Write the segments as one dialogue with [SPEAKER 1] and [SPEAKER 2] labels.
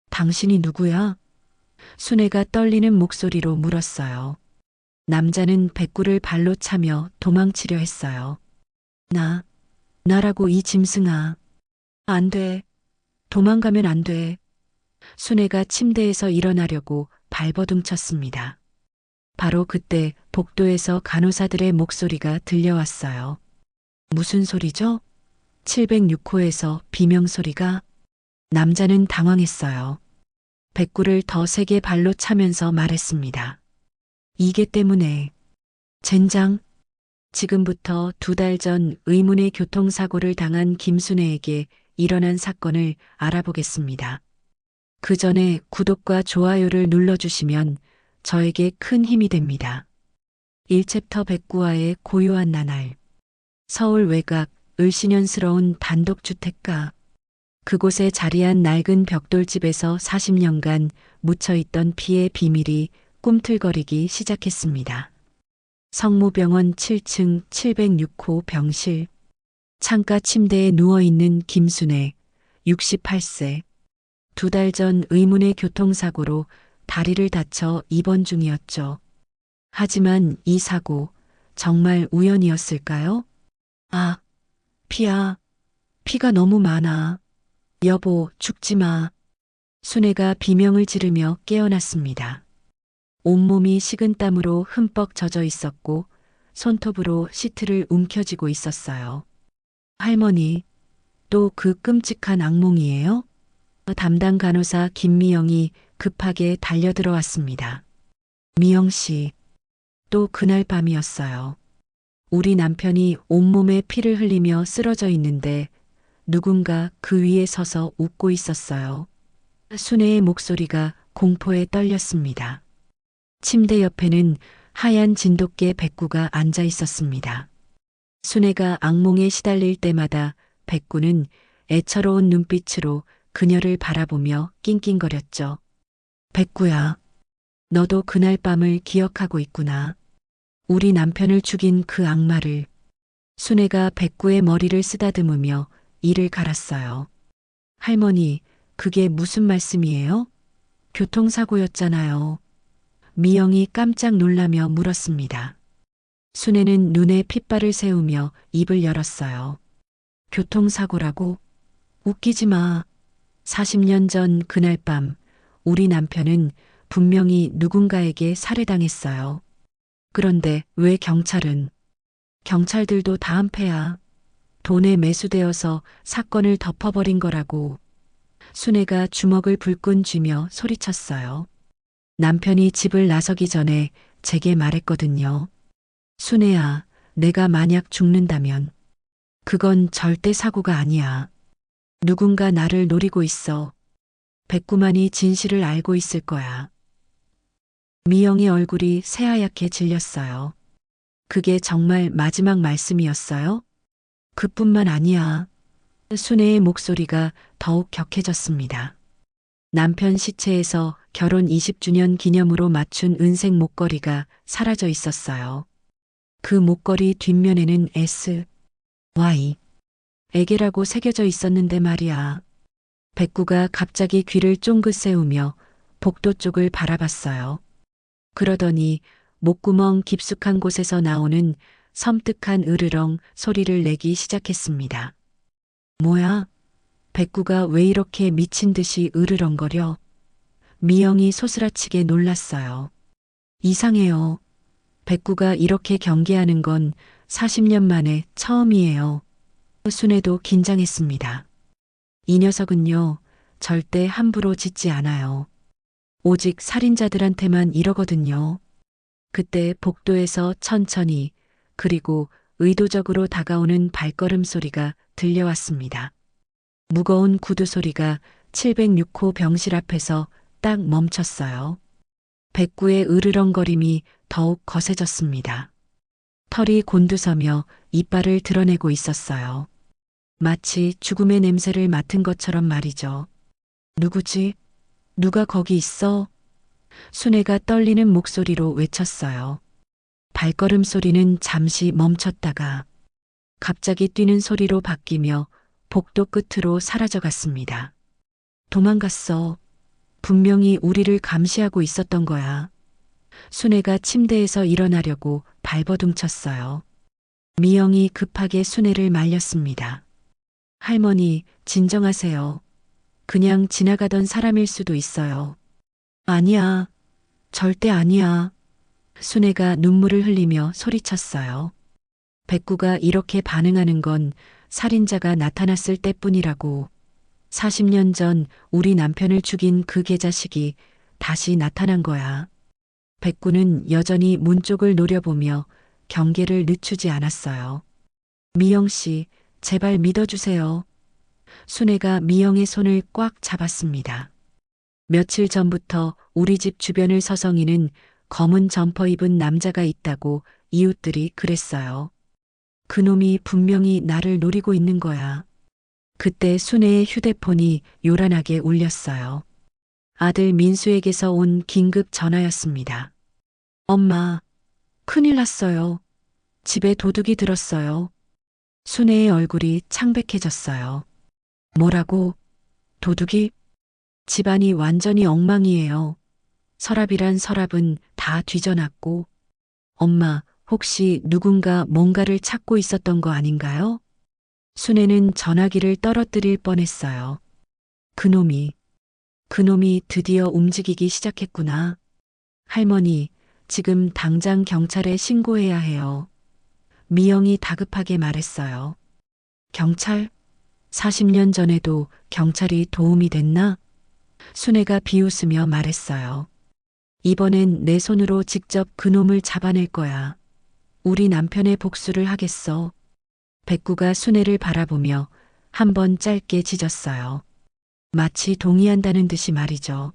[SPEAKER 1] 당신이 누구야? 순애가 떨리는 목소리로 물었어요. 남자는 백구를 발로 차며 도망치려 했어요. 나라고 이 짐승아. 안 돼. 도망가면 안 돼. 순애가 침대에서 일어나려고 발버둥 쳤습니다. 바로 그때 복도에서 간호사들의 목소리가 들려왔어요. 무슨 소리죠? 706호에서 비명소리가. 남자는 당황했어요. 백구를 더 세게 발로 차면서 말했습니다. 이게 때문에. 젠장. 지금부터 2달 전 의문의 교통사고를 당한 김순애에게 일어난 사건을 알아보겠습니다. 그 전에 구독과 좋아요를 눌러주시면 저에게 큰 힘이 됩니다. 1챕터 백구와의 고요한 나날. 서울 외곽 을씨년스러운 단독주택가. 그곳에 자리한 낡은 벽돌집에서 40년간 묻혀있던 피의 비밀이 꿈틀거리기 시작했습니다. 성모병원 7층 706호 병실. 창가 침대에 누워있는 김순애, 68세. 2달 전 의문의 교통사고로 다리를 다쳐 입원 중이었죠. 하지만 이 사고 정말 우연이었을까요? 아, 피가 너무 많아. 여보, 죽지 마. 순애가 비명을 지르며 깨어났습니다. 온몸이 식은땀으로 흠뻑 젖어 있었고 손톱으로 시트를 움켜쥐고 있었어요. 할머니, 또 그 끔찍한 악몽이에요? 담당 간호사 김미영이 급하게 달려들어왔습니다. 미영 씨, 또 그날 밤이었어요. 우리 남편이 온몸에 피를 흘리며 쓰러져 있는데 누군가 그 위에 서서 웃고 있었어요. 순애의 목소리가 공포에 떨렸습니다. 침대 옆에는 하얀 진돗개 백구가 앉아 있었습니다. 순애가 악몽에 시달릴 때마다 백구는 애처로운 눈빛으로 그녀를 바라보며 낑낑거렸죠. 백구야, 너도 그날 밤을 기억하고 있구나. 우리 남편을 죽인 그 악마를. 순애가 백구의 머리를 쓰다듬으며 이를 갈았어요. 할머니, 그게 무슨 말씀이에요? 교통사고였잖아요. 미영이 깜짝 놀라며 물었습니다. 순애는 눈에 핏발을 세우며 입을 열었어요. 교통사고라고? 웃기지 마. 40년 전 그날 밤 우리 남편은 분명히 누군가에게 살해당했어요. 그런데 왜 경찰들도 다 한패야. 돈에 매수되어서 사건을 덮어버린 거라고. 순애가 주먹을 불끈 쥐며 소리쳤어요. 남편이 집을 나서기 전에 제게 말했거든요. 순애야, 내가 만약 죽는다면 그건 절대 사고가 아니야. 누군가 나를 노리고 있어. 백구만이 진실을 알고 있을 거야. 미영의 얼굴이 새하얗게 질렸어요. 그게 정말 마지막 말씀이었어요? 그뿐만 아니야. 순애의 목소리가 더욱 격해졌습니다. 남편 시체에서 결혼 20주년 기념으로 맞춘 은색 목걸이가 사라져 있었어요. 그 목걸이 뒷면에는 SY 애게라고 새겨져 있었는데 말이야. 백구가 갑자기 귀를 쫑긋 세우며 복도 쪽을 바라봤어요. 그러더니 목구멍 깊숙한 곳에서 나오는 섬뜩한 으르렁 소리를 내기 시작했습니다. 뭐야? 백구가 왜 이렇게 미친 듯이 으르렁거려? 미영이 소스라치게 놀랐어요. 이상해요. 백구가 이렇게 경계하는 건 40년 만에 처음이에요. 순애도 긴장했습니다. 이 녀석은요, 절대 함부로 짓지 않아요. 오직 살인자들한테만 이러거든요. 그때 복도에서 천천히 그리고 의도적으로 다가오는 발걸음 소리가 들려왔습니다. 무거운 구두 소리가 706호 병실 앞에서 딱 멈췄어요. 백구의 으르렁거림이 더욱 거세졌습니다. 털이 곤두서며 이빨을 드러내고 있었어요. 마치 죽음의 냄새를 맡은 것처럼 말이죠. 누구지? 누가 거기 있어? 순애가 떨리는 목소리로 외쳤어요. 발걸음 소리는 잠시 멈췄다가 갑자기 뛰는 소리로 바뀌며 복도 끝으로 사라져갔습니다. 도망갔어. 분명히 우리를 감시하고 있었던 거야. 순애가 침대에서 일어나려고 발버둥쳤어요. 미영이 급하게 순애를 말렸습니다. 할머니, 진정하세요. 그냥 지나가던 사람일 수도 있어요. 아니야. 절대 아니야. 순애가 눈물을 흘리며 소리쳤어요. 백구가 이렇게 반응하는 건 살인자가 나타났을 때뿐이라고. 40년 전 우리 남편을 죽인 그 개자식이 다시 나타난 거야. 백구는 여전히 문 쪽을 노려보며 경계를 늦추지 않았어요. 미영 씨, 제발 믿어주세요. 순애가 미영의 손을 꽉 잡았습니다. 며칠 전부터 우리 집 주변을 서성이는 검은 점퍼 입은 남자가 있다고 이웃들이 그랬어요. 그놈이 분명히 나를 노리고 있는 거야. 그때 순애의 휴대폰이 요란하게 울렸어요. 아들 민수에게서 온 긴급 전화였습니다. 엄마, 큰일 났어요. 집에 도둑이 들었어요. 순애의 얼굴이 창백해졌어요. 뭐라고? 도둑이? 집안이 완전히 엉망이에요. 서랍이란 서랍은 다 뒤져놨고. 엄마, 혹시 누군가 뭔가를 찾고 있었던 거 아닌가요? 순애는 전화기를 떨어뜨릴 뻔했어요. 그놈이 드디어 움직이기 시작했구나. 할머니, 지금 당장 경찰에 신고해야 해요. 미영이 다급하게 말했어요. 경찰? 40년 전에도 경찰이 도움이 됐나? 순애가 비웃으며 말했어요. 이번엔 내 손으로 직접 그놈을 잡아낼 거야. 우리 남편의 복수를 하겠어. 백구가 순애를 바라보며 한번 짧게 짖었어요. 마치 동의한다는 듯이 말이죠.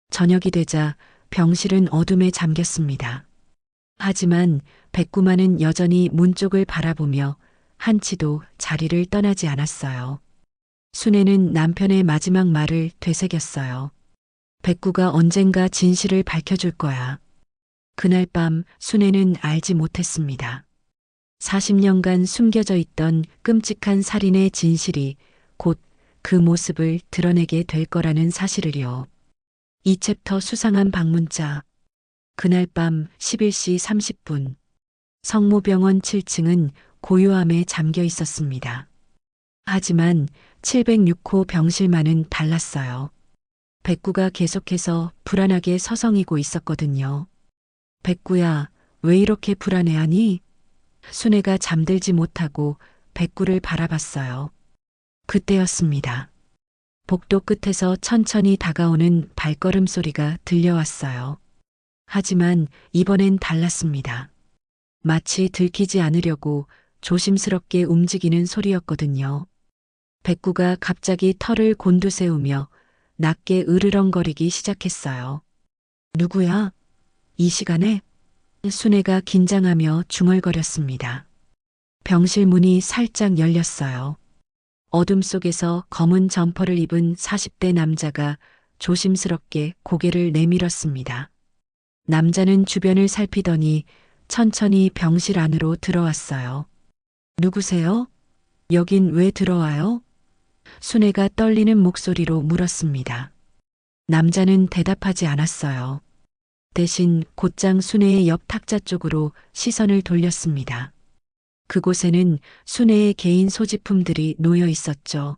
[SPEAKER 1] 저녁이 되자 병실은 어둠에 잠겼습니다. 하지만 백구만은 여전히 문 쪽을 바라보며 한치도 자리를 떠나지 않았어요. 순애는 남편의 마지막 말을 되새겼어요. 백구가 언젠가 진실을 밝혀줄 거야. 그날 밤 순애는 알지 못했습니다. 40년간 숨겨져 있던 끔찍한 살인의 진실이 곧 그 모습을 드러내게 될 거라는 사실을요. 이 챕터 수상한 방문자. 그날 밤 11시 30분. 성모병원 7층은 고요함에 잠겨 있었습니다. 하지만 706호 병실만은 달랐어요. 백구가 계속해서 불안하게 서성이고 있었거든요. 백구야, 왜 이렇게 불안해하니? 순애가 잠들지 못하고 백구를 바라봤어요. 그때였습니다. 복도 끝에서 천천히 다가오는 발걸음 소리가 들려왔어요. 하지만 이번엔 달랐습니다. 마치 들키지 않으려고 조심스럽게 움직이는 소리였거든요. 백구가 갑자기 털을 곤두세우며 낮게 으르렁거리기 시작했어요. 누구야? 이 시간에? 순애가 긴장하며 중얼거렸습니다. 병실 문이 살짝 열렸어요. 어둠 속에서 검은 점퍼를 입은 40대 남자가 조심스럽게 고개를 내밀었습니다. 남자는 주변을 살피더니 천천히 병실 안으로 들어왔어요. 누구세요? 여긴 왜 들어와요? 순애가 떨리는 목소리로 물었습니다. 남자는 대답하지 않았어요. 대신 곧장 순애의 옆 탁자 쪽으로 시선을 돌렸습니다. 그곳에는 순애의 개인 소지품들이 놓여 있었죠.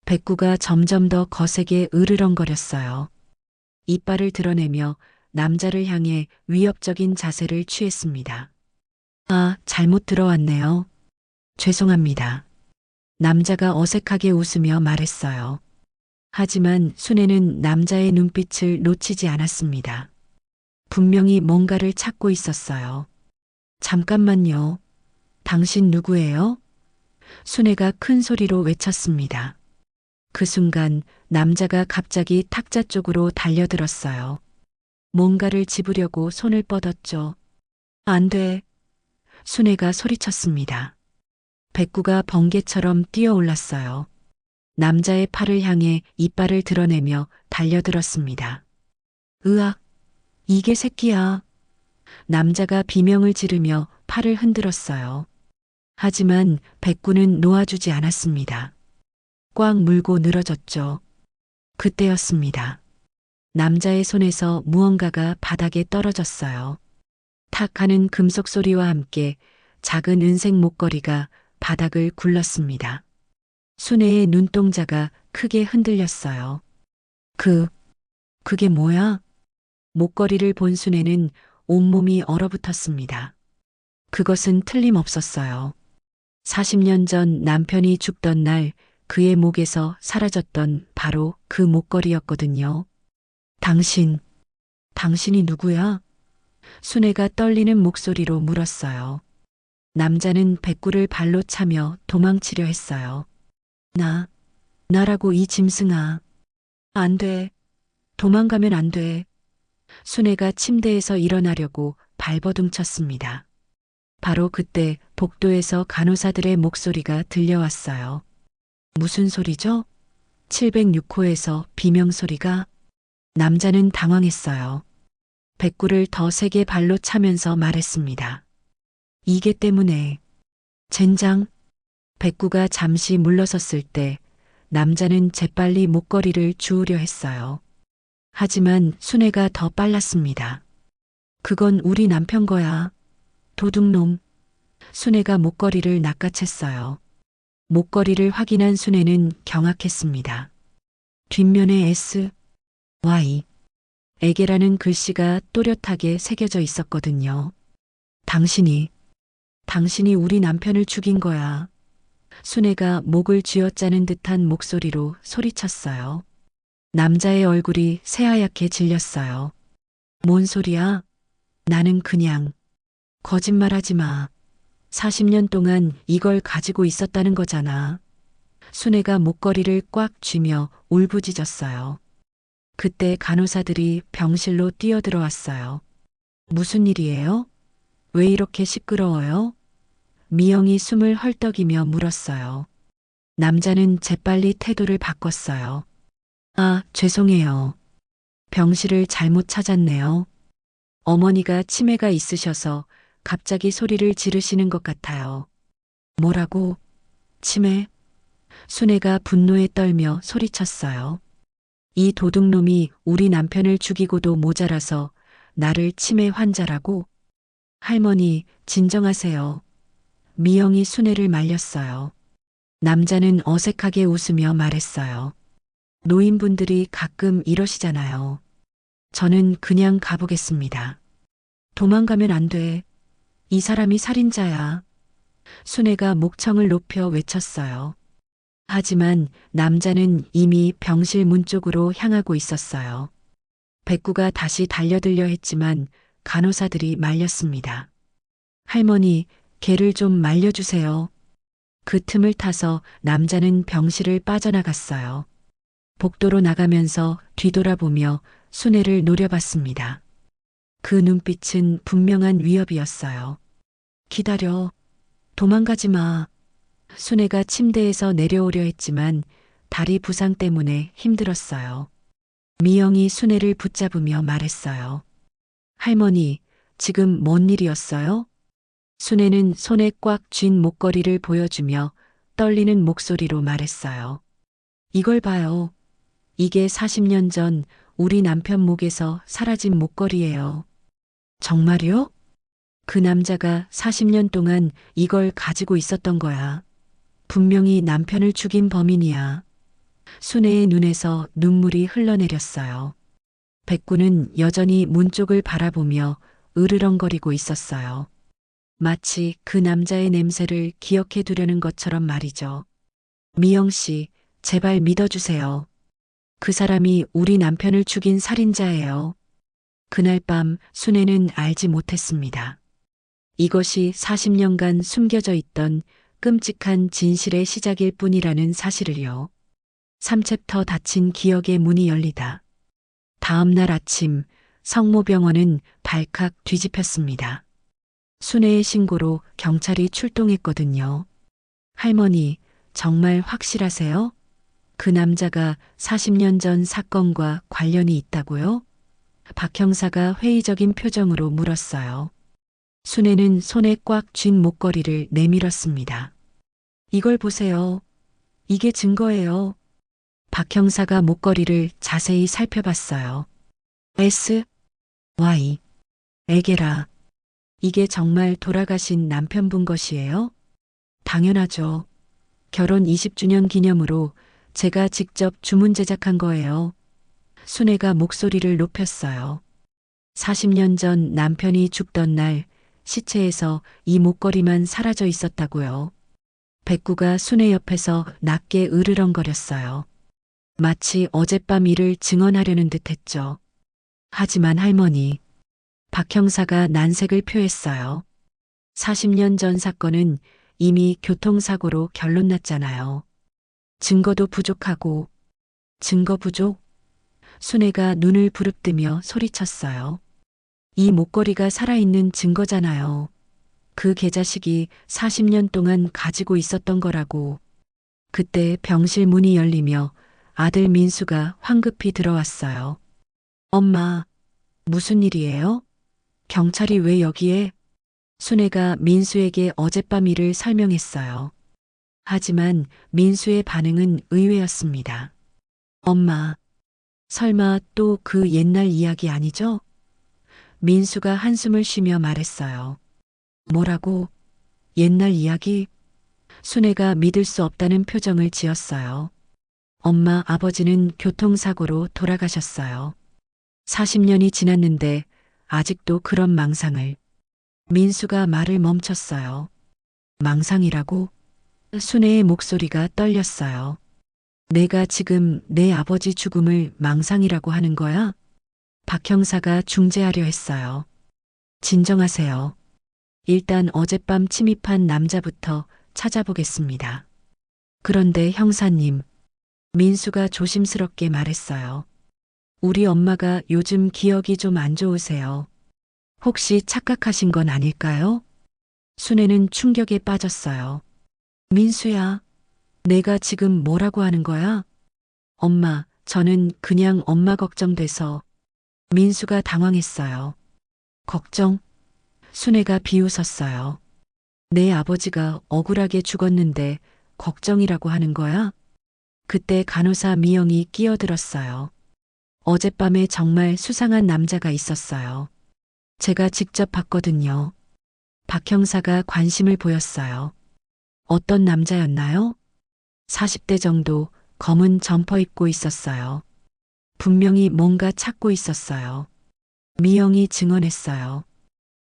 [SPEAKER 1] 백구가 점점 더 거세게 으르렁거렸어요. 이빨을 드러내며 남자를 향해 위협적인 자세를 취했습니다. 아, 잘못 들어왔네요. 죄송합니다. 남자가 어색하게 웃으며 말했어요. 하지만 순애는 남자의 눈빛을 놓치지 않았습니다. 분명히 뭔가를 찾고 있었어요. 잠깐만요. 당신 누구예요? 순애가 큰 소리로 외쳤습니다. 그 순간 남자가 갑자기 탁자 쪽으로 달려들었어요. 뭔가를 집으려고 손을 뻗었죠. 안 돼. 순애가 소리쳤습니다. 백구가 번개처럼 뛰어올랐어요. 남자의 팔을 향해 이빨을 드러내며 달려들었습니다. 으악, 이게 새끼야. 남자가 비명을 지르며 팔을 흔들었어요. 하지만 백구는 놓아주지 않았습니다. 꽉 물고 늘어졌죠. 그때였습니다. 남자의 손에서 무언가가 바닥에 떨어졌어요. 탁 하는 금속 소리와 함께 작은 은색 목걸이가 바닥을 굴렀습니다. 순애의 눈동자가 크게 흔들렸어요. 그게 뭐야? 목걸이를 본 순애는 온몸이 얼어붙었습니다. 그것은 틀림없었어요. 40년 전 남편이 죽던 날 그의 목에서 사라졌던 바로 그 목걸이였거든요. 당신이 누구야? 순애가 떨리는 목소리로 물었어요. 남자는 백구를 발로 차며 도망치려 했어요. 나라고 이 짐승아. 안 돼. 도망가면 안 돼. 순애가 침대에서 일어나려고 발버둥쳤습니다. 바로 그때 복도에서 간호사들의 목소리가 들려왔어요. 무슨 소리죠? 706호에서 비명소리가. 남자는 당황했어요. 백구를 더 세게 발로 차면서 말했습니다. 이게 때문에. 젠장. 백구가 잠시 물러섰을 때 남자는 재빨리 목걸이를 주우려 했어요. 하지만 순애가 더 빨랐습니다. 그건 우리 남편 거야. 도둑놈. 순애가 목걸이를 낚아챘어요. 목걸이를 확인한 순애는 경악했습니다. 뒷면에 SY 에게라는 글씨가 또렷하게 새겨져 있었거든요. 당신이 우리 남편을 죽인 거야. 순애가 목을 쥐어짜는 듯한 목소리로 소리쳤어요. 남자의 얼굴이 새하얗게 질렸어요. 뭔 소리야? 나는 그냥. 거짓말하지 마. 40년 동안 이걸 가지고 있었다는 거잖아. 순애가 목걸이를 꽉 쥐며 울부짖었어요. 그때 간호사들이 병실로 뛰어들어왔어요. 무슨 일이에요? 왜 이렇게 시끄러워요? 미영이 숨을 헐떡이며 물었어요. 남자는 재빨리 태도를 바꿨어요. 아, 죄송해요. 병실을 잘못 찾았네요. 어머니가 치매가 있으셔서 갑자기 소리를 지르시는 것 같아요. 뭐라고? 치매? 순애가 분노에 떨며 소리쳤어요. 이 도둑놈이 우리 남편을 죽이고도 모자라서 나를 치매 환자라고? 할머니, 진정하세요. 미영이 순애를 말렸어요. 남자는 어색하게 웃으며 말했어요. 노인분들이 가끔 이러시잖아요. 저는 그냥 가보겠습니다. 도망가면 안 돼. 이 사람이 살인자야. 순애가 목청을 높여 외쳤어요. 하지만 남자는 이미 병실 문 쪽으로 향하고 있었어요. 백구가 다시 달려들려 했지만 간호사들이 말렸습니다. 할머니, 걔를 좀 말려주세요. 그 틈을 타서 남자는 병실을 빠져나갔어요. 복도로 나가면서 뒤돌아보며 순애를 노려봤습니다. 그 눈빛은 분명한 위협이었어요. 기다려. 도망가지 마. 순애가 침대에서 내려오려 했지만 다리 부상 때문에 힘들었어요. 미영이 순애를 붙잡으며 말했어요. 할머니, 지금 뭔 일이었어요? 순애는 손에 꽉 쥔 목걸이를 보여주며 떨리는 목소리로 말했어요. 이걸 봐요. 이게 40년 전 우리 남편 목에서 사라진 목걸이예요. 정말요? 그 남자가 40년 동안 이걸 가지고 있었던 거야. 분명히 남편을 죽인 범인이야. 순애의 눈에서 눈물이 흘러내렸어요. 백구는 여전히 문 쪽을 바라보며 으르렁거리고 있었어요. 마치 그 남자의 냄새를 기억해 두려는 것처럼 말이죠. 미영 씨, 제발 믿어주세요. 그 사람이 우리 남편을 죽인 살인자예요. 그날 밤 순애는 알지 못했습니다. 이것이 40년간 숨겨져 있던 끔찍한 진실의 시작일 뿐이라는 사실을요. 3챕터 닫힌 기억의 문이 열리다. 다음 날 아침 성모병원은 발칵 뒤집혔습니다. 순애의 신고로 경찰이 출동했거든요. 할머니, 정말 확실하세요? 그 남자가 40년 전 사건과 관련이 있다고요? 박 형사가 회의적인 표정으로 물었어요. 순애는 손에 꽉 쥔 목걸이를 내밀었습니다. 이걸 보세요. 이게 증거예요. 박 형사가 목걸이를 자세히 살펴봤어요. S, Y, 에게라. 이게 정말 돌아가신 남편분 것이에요? 당연하죠. 결혼 20주년 기념으로 제가 직접 주문 제작한 거예요. 순애가 목소리를 높였어요. 40년 전 남편이 죽던 날 시체에서 이 목걸이만 사라져 있었다고요. 백구가 순애 옆에서 낮게 으르렁거렸어요. 마치 어젯밤 일을 증언하려는 듯 했죠. 하지만 할머니, 박 형사가 난색을 표했어요. 40년 전 사건은 이미 교통사고로 결론 났잖아요. 증거도 부족하고. 증거 부족? 순애가 눈을 부릅뜨며 소리쳤어요. 이 목걸이가 살아있는 증거잖아요. 그 계자식이 40년 동안 가지고 있었던 거라고. 그때 병실 문이 열리며 아들 민수가 황급히 들어왔어요. 엄마, 무슨 일이에요? 경찰이 왜 여기에? 순애가 민수에게 어젯밤 일을 설명했어요. 하지만 민수의 반응은 의외였습니다. 엄마, 설마 또 그 옛날 이야기 아니죠? 민수가 한숨을 쉬며 말했어요. 뭐라고? 옛날 이야기? 순애가 믿을 수 없다는 표정을 지었어요. 엄마 아버지는 교통사고로 돌아가셨어요. 40년이 지났는데 아직도 그런 망상을. 민수가 말을 멈췄어요. 망상이라고? 순애의 목소리가 떨렸어요. 내가 지금 내 아버지 죽음을 망상이라고 하는 거야? 박 형사가 중재하려 했어요. 진정하세요. 일단 어젯밤 침입한 남자부터 찾아보겠습니다. 그런데 형사님, 민수가 조심스럽게 말했어요. 우리 엄마가 요즘 기억이 좀 안 좋으세요. 혹시 착각하신 건 아닐까요? 순애는 충격에 빠졌어요. 민수야, 내가 지금 뭐라고 하는 거야? 엄마, 저는 그냥 엄마 걱정돼서. 민수가 당황했어요. 걱정? 순애가 비웃었어요. 내 아버지가 억울하게 죽었는데 걱정이라고 하는 거야? 그때 간호사 미영이 끼어들었어요. 어젯밤에 정말 수상한 남자가 있었어요. 제가 직접 봤거든요. 박 형사가 관심을 보였어요. 어떤 남자였나요? 40대 정도 검은 점퍼 입고 있었어요. 분명히 뭔가 찾고 있었어요. 미영이 증언했어요.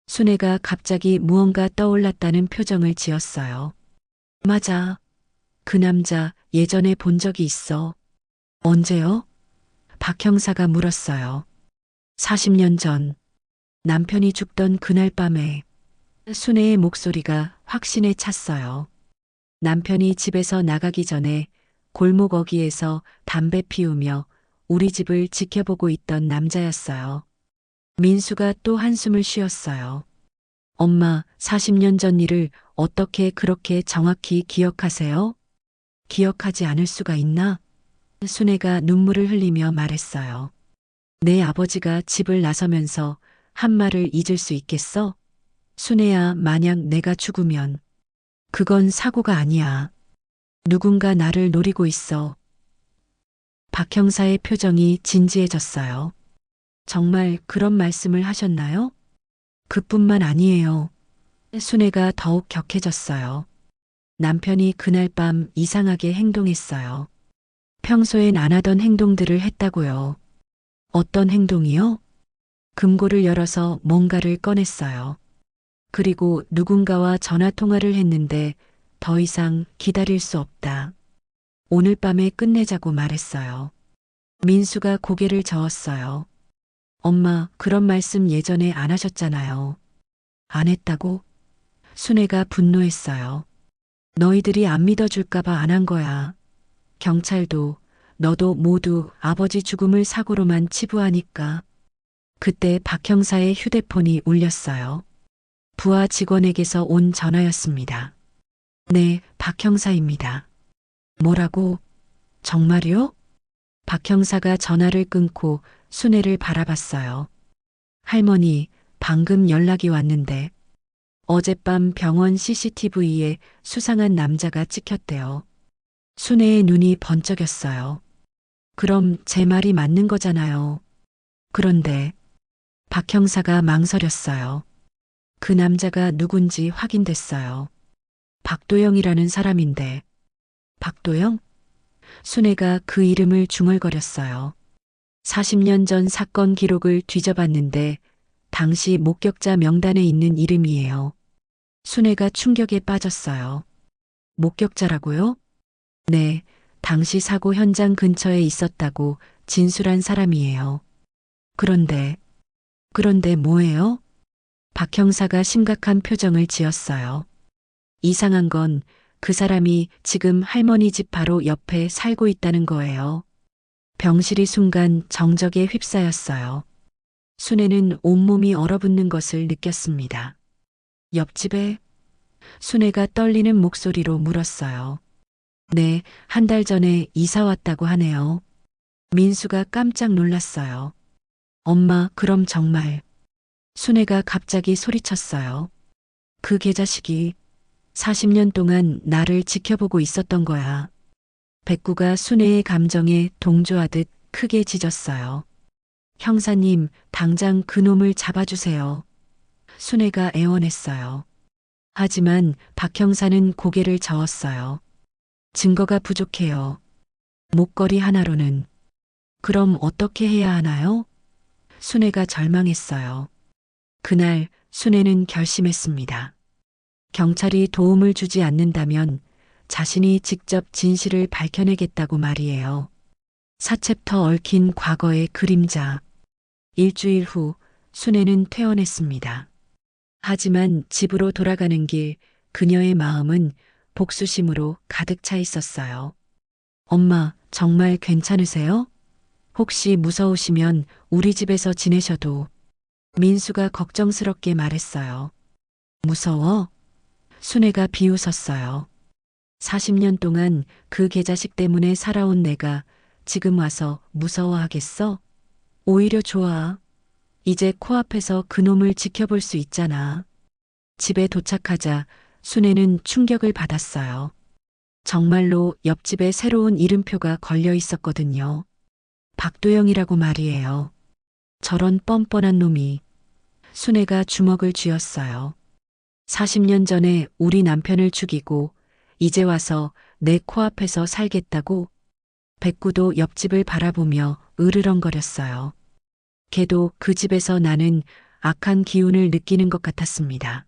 [SPEAKER 1] 순애가 갑자기 무언가 떠올랐다는 표정을 지었어요. 맞아. 그 남자 예전에 본 적이 있어. 언제요? 박 형사가 물었어요. 40년 전. 남편이 죽던 그날 밤에. 순애의 목소리가 확신에 찼어요. 남편이 집에서 나가기 전에 골목 어귀에서 담배 피우며 우리 집을 지켜보고 있던 남자였어요. 민수가 또 한숨을 쉬었어요. 엄마, 40년 전 일을 어떻게 그렇게 정확히 기억하세요? 기억하지 않을 수가 있나? 순애가 눈물을 흘리며 말했어요. 내 아버지가 집을 나서면서 한 말을 잊을 수 있겠어? 순애야, 만약 내가 죽으면 그건 사고가 아니야. 누군가 나를 노리고 있어. 박 형사의 표정이 진지해졌어요. 정말 그런 말씀을 하셨나요? 그뿐만 아니에요. 순애가 더욱 격해졌어요. 남편이 그날 밤 이상하게 행동했어요. 평소엔 안 하던 행동들을 했다고요. 어떤 행동이요? 금고를 열어서 뭔가를 꺼냈어요. 그리고 누군가와 전화 통화를 했는데 더 이상 기다릴 수 없다. 오늘 밤에 끝내자고 말했어요. 민수가 고개를 저었어요. 엄마, 그런 말씀 예전에 안 하셨잖아요. 안 했다고? 순애가 분노했어요. 너희들이 안 믿어줄까봐 안 한 거야. 경찰도 너도 모두 아버지 죽음을 사고로만 치부하니까. 그때 박 형사의 휴대폰이 울렸어요. 부하 직원에게서 온 전화였습니다. 네, 박 형사입니다. 뭐라고? 정말요? 박 형사가 전화를 끊고 순애를 바라봤어요. 할머니, 방금 연락이 왔는데 어젯밤 병원 CCTV에 수상한 남자가 찍혔대요. 순애의 눈이 번쩍였어요. 그럼 제 말이 맞는 거잖아요. 그런데 박 형사가 망설였어요. 그 남자가 누군지 확인됐어요. 박도영이라는 사람인데, 박도영? 순애가 그 이름을 중얼거렸어요. 40년 전 사건 기록을 뒤져봤는데 당시 목격자 명단에 있는 이름이에요. 순애가 충격에 빠졌어요. 목격자라고요? 네, 당시 사고 현장 근처에 있었다고 진술한 사람이에요. 그런데, 그런데 뭐예요? 박 형사가 심각한 표정을 지었어요. 이상한 건 그 사람이 지금 할머니 집 바로 옆에 살고 있다는 거예요. 병실이 순간 정적에 휩싸였어요. 순애는 온몸이 얼어붙는 것을 느꼈습니다. 옆집에 순애가 떨리는 목소리로 물었어요. 네, 한 달 전에 이사 왔다고 하네요. 민수가 깜짝 놀랐어요. 엄마, 그럼 정말. 순애가 갑자기 소리쳤어요. 그 개자식이 40년 동안 나를 지켜보고 있었던 거야. 백구가 순애의 감정에 동조하듯 크게 짖었어요. 형사님, 당장 그놈을 잡아주세요. 순애가 애원했어요. 하지만 박 형사는 고개를 저었어요. 증거가 부족해요. 목걸이 하나로는. 그럼 어떻게 해야 하나요? 순애가 절망했어요. 그날 순애는 결심했습니다. 경찰이 도움을 주지 않는다면 자신이 직접 진실을 밝혀내겠다고 말이에요. 4챕터 얽힌 과거의 그림자. 일주일 후 순애는 퇴원했습니다. 하지만 집으로 돌아가는 길 그녀의 마음은 복수심으로 가득 차 있었어요. 엄마, 정말 괜찮으세요? 혹시 무서우시면 우리 집에서 지내셔도. 민수가 걱정스럽게 말했어요. 무서워? 순애가 비웃었어요. 40년 동안 그 개자식 때문에 살아온 내가 지금 와서 무서워하겠어? 오히려 좋아. 이제 코앞에서 그놈을 지켜볼 수 있잖아. 집에 도착하자 순애는 충격을 받았어요. 정말로 옆집에 새로운 이름표가 걸려 있었거든요. 박도영이라고 말이에요. 저런 뻔뻔한 놈이. 순애가 주먹을 쥐었어요. 40년 전에 우리 남편을 죽이고 이제 와서 내 코앞에서 살겠다고. 백구도 옆집을 바라보며 으르렁거렸어요. 걔도 그 집에서 나는 악한 기운을 느끼는 것 같았습니다.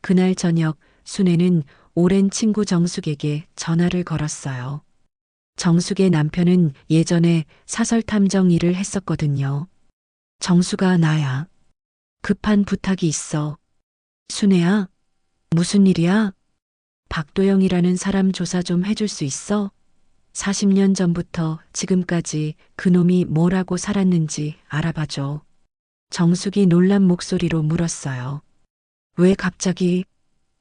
[SPEAKER 1] 그날 저녁 순애는 오랜 친구 정숙에게 전화를 걸었어요. 정숙의 남편은 예전에 사설탐정 일을 했었거든요. 정숙아, 나야. 급한 부탁이 있어. 순애야, 무슨 일이야? 박도영이라는 사람 조사 좀 해줄 수 있어? 40년 전부터 지금까지 그놈이 뭐라고 살았는지 알아봐줘. 정숙이 놀란 목소리로 물었어요. 왜 갑자기?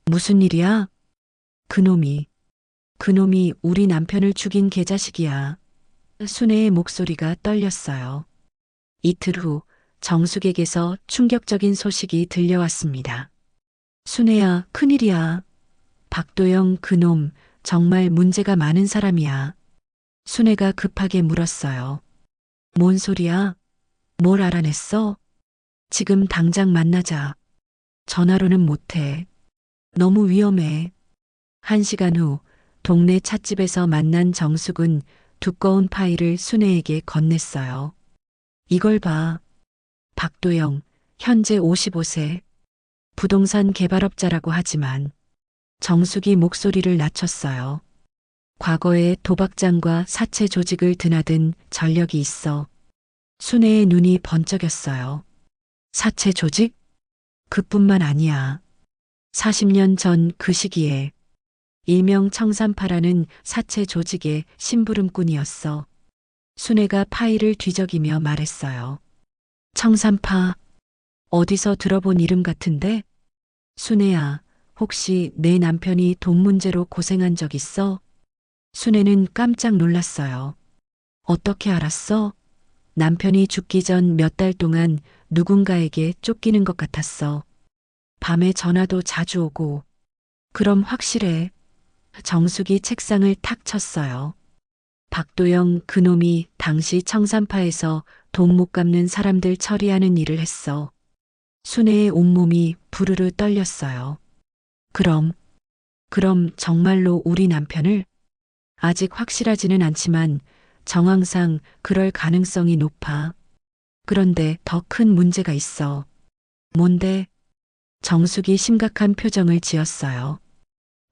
[SPEAKER 1] 무슨 일이야? 그놈이 우리 남편을 죽인 개자식이야. 순애의 목소리가 떨렸어요. 이틀 후 정숙에게서 충격적인 소식이 들려왔습니다. 순애야, 큰일이야. 박도영 그놈 정말 문제가 많은 사람이야. 순애가 급하게 물었어요. 뭔 소리야? 뭘 알아냈어? 지금 당장 만나자. 전화로는 못해. 너무 위험해. 1시간 후 동네 찻집에서 만난 정숙은 두꺼운 파일을 순애에게 건넸어요. 이걸 봐. 박도영, 현재 55세. 부동산 개발업자라고 하지만 정숙이 목소리를 낮췄어요. 과거에 도박장과 사채 조직을 드나든 전력이 있어. 순애의 눈이 번쩍였어요. 사채 조직? 그뿐만 아니야. 40년 전 그 시기에 일명 청산파라는 사채 조직의 심부름꾼이었어. 순애가 파일을 뒤적이며 말했어요. 청산파, 어디서 들어본 이름 같은데? 순애야, 혹시 내 남편이 돈 문제로 고생한 적 있어? 순애는 깜짝 놀랐어요. 어떻게 알았어? 남편이 죽기 전 몇 달 동안 누군가에게 쫓기는 것 같았어. 밤에 전화도 자주 오고. 그럼 확실해. 정숙이 책상을 탁 쳤어요. 박도영 그놈이 당시 청산파에서 돈 못 갚는 사람들 처리하는 일을 했어. 순애의 온몸이 부르르 떨렸어요. 그럼 정말로 우리 남편을? 아직 확실하지는 않지만 정황상 그럴 가능성이 높아. 그런데 더 큰 문제가 있어. 뭔데? 정숙이 심각한 표정을 지었어요.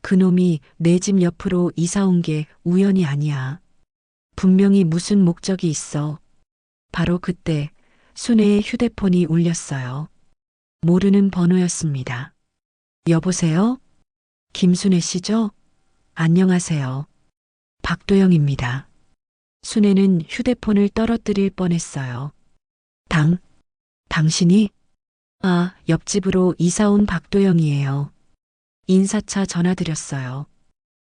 [SPEAKER 1] 그놈이 내 집 옆으로 이사 온 게 우연이 아니야. 분명히 무슨 목적이 있어. 바로 그때 순애의 휴대폰이 울렸어요. 모르는 번호였습니다. 여보세요? 김순애 씨죠? 안녕하세요. 박도영입니다. 순애는 휴대폰을 떨어뜨릴 뻔했어요. 당신이? 아, 옆집으로 이사 온 박도영이에요. 인사차 전화드렸어요.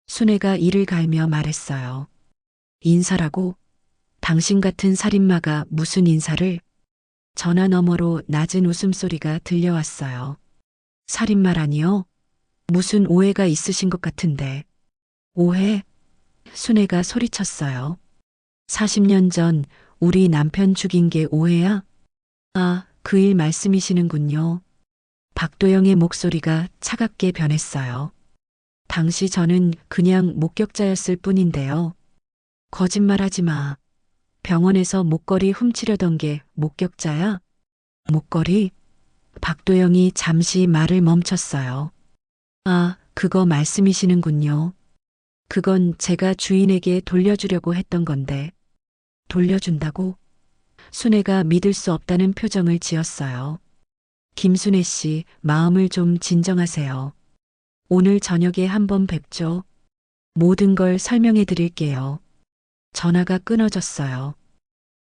[SPEAKER 1] 순애가 이를 갈며 말했어요. 인사라고? 당신 같은 살인마가 무슨 인사를? 전화 너머로 낮은 웃음소리가 들려왔어요. 살인마라니요? 무슨 오해가 있으신 것 같은데. 오해? 순애가 소리쳤어요. 40년 전 우리 남편 죽인 게 오해야? 아, 그 일 말씀이시는군요. 박도영의 목소리가 차갑게 변했어요. 당시 저는 그냥 목격자였을 뿐인데요. 거짓말하지 마. 병원에서 목걸이 훔치려던 게 목격자야? 목걸이? 박도영이 잠시 말을 멈췄어요. 아, 그거 말씀이시는군요. 그건 제가 주인에게 돌려주려고 했던 건데. 돌려준다고? 순애가 믿을 수 없다는 표정을 지었어요. 김순애 씨, 마음을 좀 진정하세요. 오늘 저녁에 한번 뵙죠. 모든 걸 설명해 드릴게요. 전화가 끊어졌어요.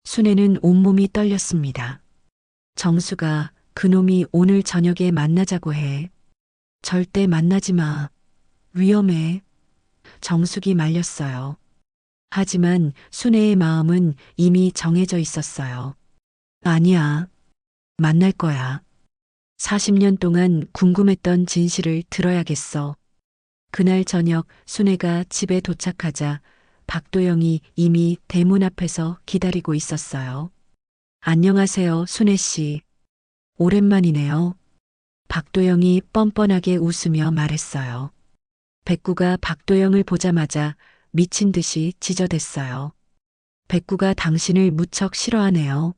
[SPEAKER 1] 순애는 온몸이 떨렸습니다. 정수가 그놈이 오늘 저녁에 만나자고 해. 절대 만나지 마. 위험해. 정숙이 말렸어요. 하지만 순애의 마음은 이미 정해져 있었어요. 아니야. 만날 거야. 40년 동안 궁금했던 진실을 들어야겠어. 그날 저녁 순애가 집에 도착하자 박도영이 이미 대문 앞에서 기다리고 있었어요. 안녕하세요, 순애 씨. 오랜만이네요. 박도영이 뻔뻔하게 웃으며 말했어요. 백구가 박도영을 보자마자 미친 듯이 지저댔어요. 백구가 당신을 무척 싫어하네요.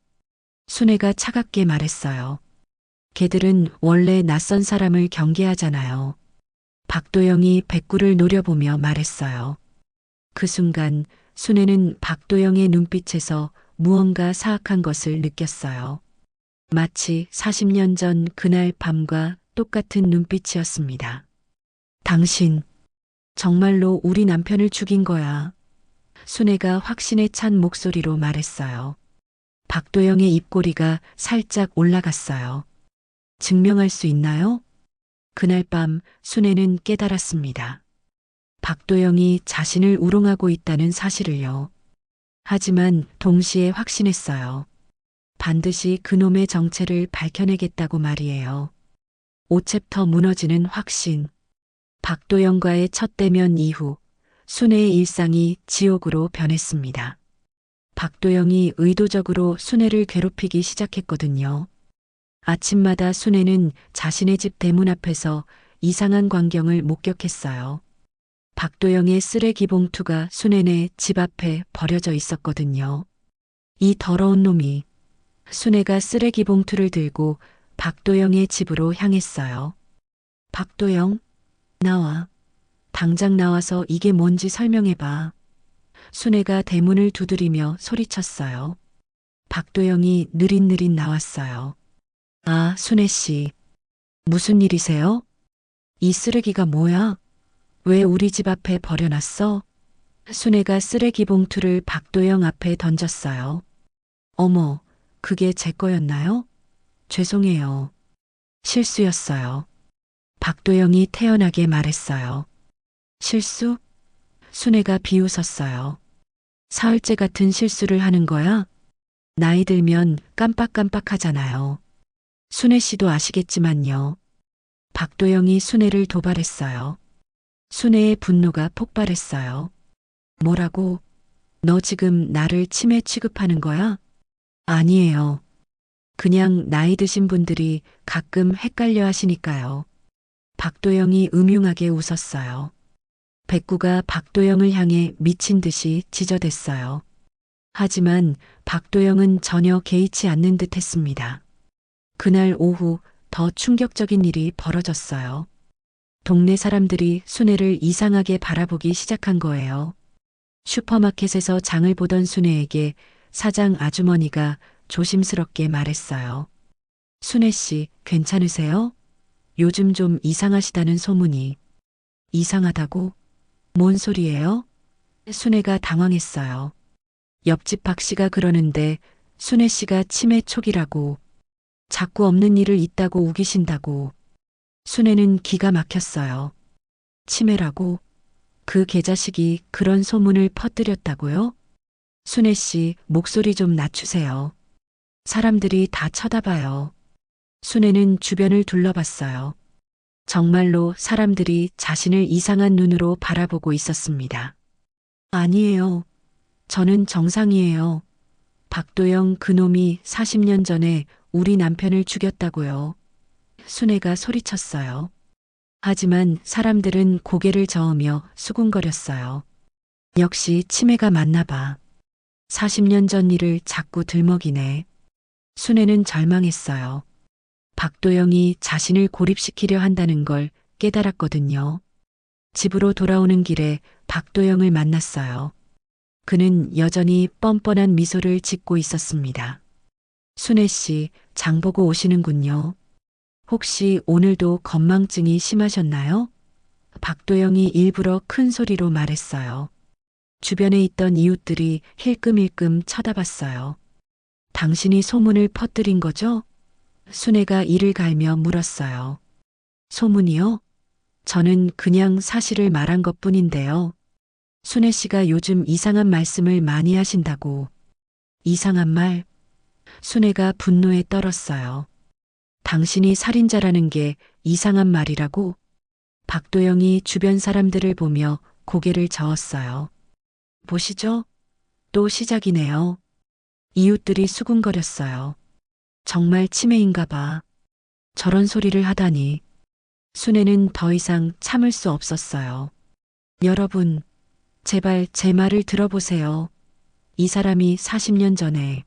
[SPEAKER 1] 순애가 차갑게 말했어요. 걔들은 원래 낯선 사람을 경계하잖아요. 박도영이 백구를 노려보며 말했어요. 그 순간 순애는 박도영의 눈빛에서 무언가 사악한 것을 느꼈어요. 마치 40년 전 그날 밤과 똑같은 눈빛이었습니다. 당신, 정말로 우리 남편을 죽인 거야. 순애가 확신에 찬 목소리로 말했어요. 박도영의 입꼬리가 살짝 올라갔어요. 증명할 수 있나요? 그날 밤 순애는 깨달았습니다. 박도영이 자신을 우롱하고 있다는 사실을요. 하지만 동시에 확신했어요. 반드시 그놈의 정체를 밝혀내겠다고 말이에요. 5챕터 무너지는 확신. 박도영과의 첫 대면 이후 순애의 일상이 지옥으로 변했습니다. 박도영이 의도적으로 순애를 괴롭히기 시작했거든요. 아침마다 순애는 자신의 집 대문 앞에서 이상한 광경을 목격했어요. 박도영의 쓰레기 봉투가 순애네 집 앞에 버려져 있었거든요. 이 더러운 놈이. 순애가 쓰레기 봉투를 들고 박도영의 집으로 향했어요. 박도영, 나와. 당장 나와서 이게 뭔지 설명해봐. 순애가 대문을 두드리며 소리쳤어요. 박도영이 느릿느릿 나왔어요. 아, 순애 씨. 무슨 일이세요? 이 쓰레기가 뭐야? 왜 우리 집 앞에 버려놨어? 순애가 쓰레기 봉투를 박도영 앞에 던졌어요. 어머, 그게 제 거였나요? 죄송해요. 실수였어요. 박도영이 태연하게 말했어요. 실수? 순애가 비웃었어요. 사흘째 같은 실수를 하는 거야? 나이 들면 깜빡깜빡하잖아요. 순애 씨도 아시겠지만요. 박도영이 순애를 도발했어요. 순애의 분노가 폭발했어요. 뭐라고? 너 지금 나를 치매 취급하는 거야? 아니에요. 그냥 나이 드신 분들이 가끔 헷갈려 하시니까요. 박도영이 음흉하게 웃었어요. 백구가 박도영을 향해 미친 듯이 지저댔어요. 하지만 박도영은 전혀 개의치 않는 듯 했습니다. 그날 오후 더 충격적인 일이 벌어졌어요. 동네 사람들이 순애를 이상하게 바라보기 시작한 거예요. 슈퍼마켓에서 장을 보던 순애에게 사장 아주머니가 조심스럽게 말했어요. 순애 씨, 괜찮으세요? 요즘 좀 이상하시다는 소문이. 이상하다고? 뭔 소리예요? 순애가 당황했어요. 옆집 박 씨가 그러는데 순애 씨가 치매 초기라고, 자꾸 없는 일을 있다고 우기신다고. 순애는 기가 막혔어요. 치매라고? 그 개자식이 그런 소문을 퍼뜨렸다고요? 순애 씨, 목소리 좀 낮추세요. 사람들이 다 쳐다봐요. 순애는 주변을 둘러봤어요. 정말로 사람들이 자신을 이상한 눈으로 바라보고 있었습니다. 아니에요. 저는 정상이에요. 박도영 그놈이 40년 전에 우리 남편을 죽였다고요. 순애가 소리쳤어요. 하지만 사람들은 고개를 저으며 수군거렸어요. 역시 치매가 맞나 봐. 40년 전 일을 자꾸 들먹이네. 순애는 절망했어요. 박도영이 자신을 고립시키려 한다는 걸 깨달았거든요. 집으로 돌아오는 길에 박도영을 만났어요. 그는 여전히 뻔뻔한 미소를 짓고 있었습니다. 순애 씨, 장 보고 오시는군요. 혹시 오늘도 건망증이 심하셨나요? 박도영이 일부러 큰 소리로 말했어요. 주변에 있던 이웃들이 힐끔힐끔 쳐다봤어요. 당신이 소문을 퍼뜨린 거죠? 순애가 이를 갈며 물었어요. 소문이요? 저는 그냥 사실을 말한 것뿐인데요. 순애 씨가 요즘 이상한 말씀을 많이 하신다고. 이상한 말? 순애가 분노에 떨었어요. 당신이 살인자라는 게 이상한 말이라고? 박도영이 주변 사람들을 보며 고개를 저었어요. 보시죠? 또 시작이네요. 이웃들이 수군거렸어요. 정말 치매인가 봐. 저런 소리를 하다니. 순애는 더 이상 참을 수 없었어요. 여러분, 제발 제 말을 들어보세요. 이 사람이 40년 전에.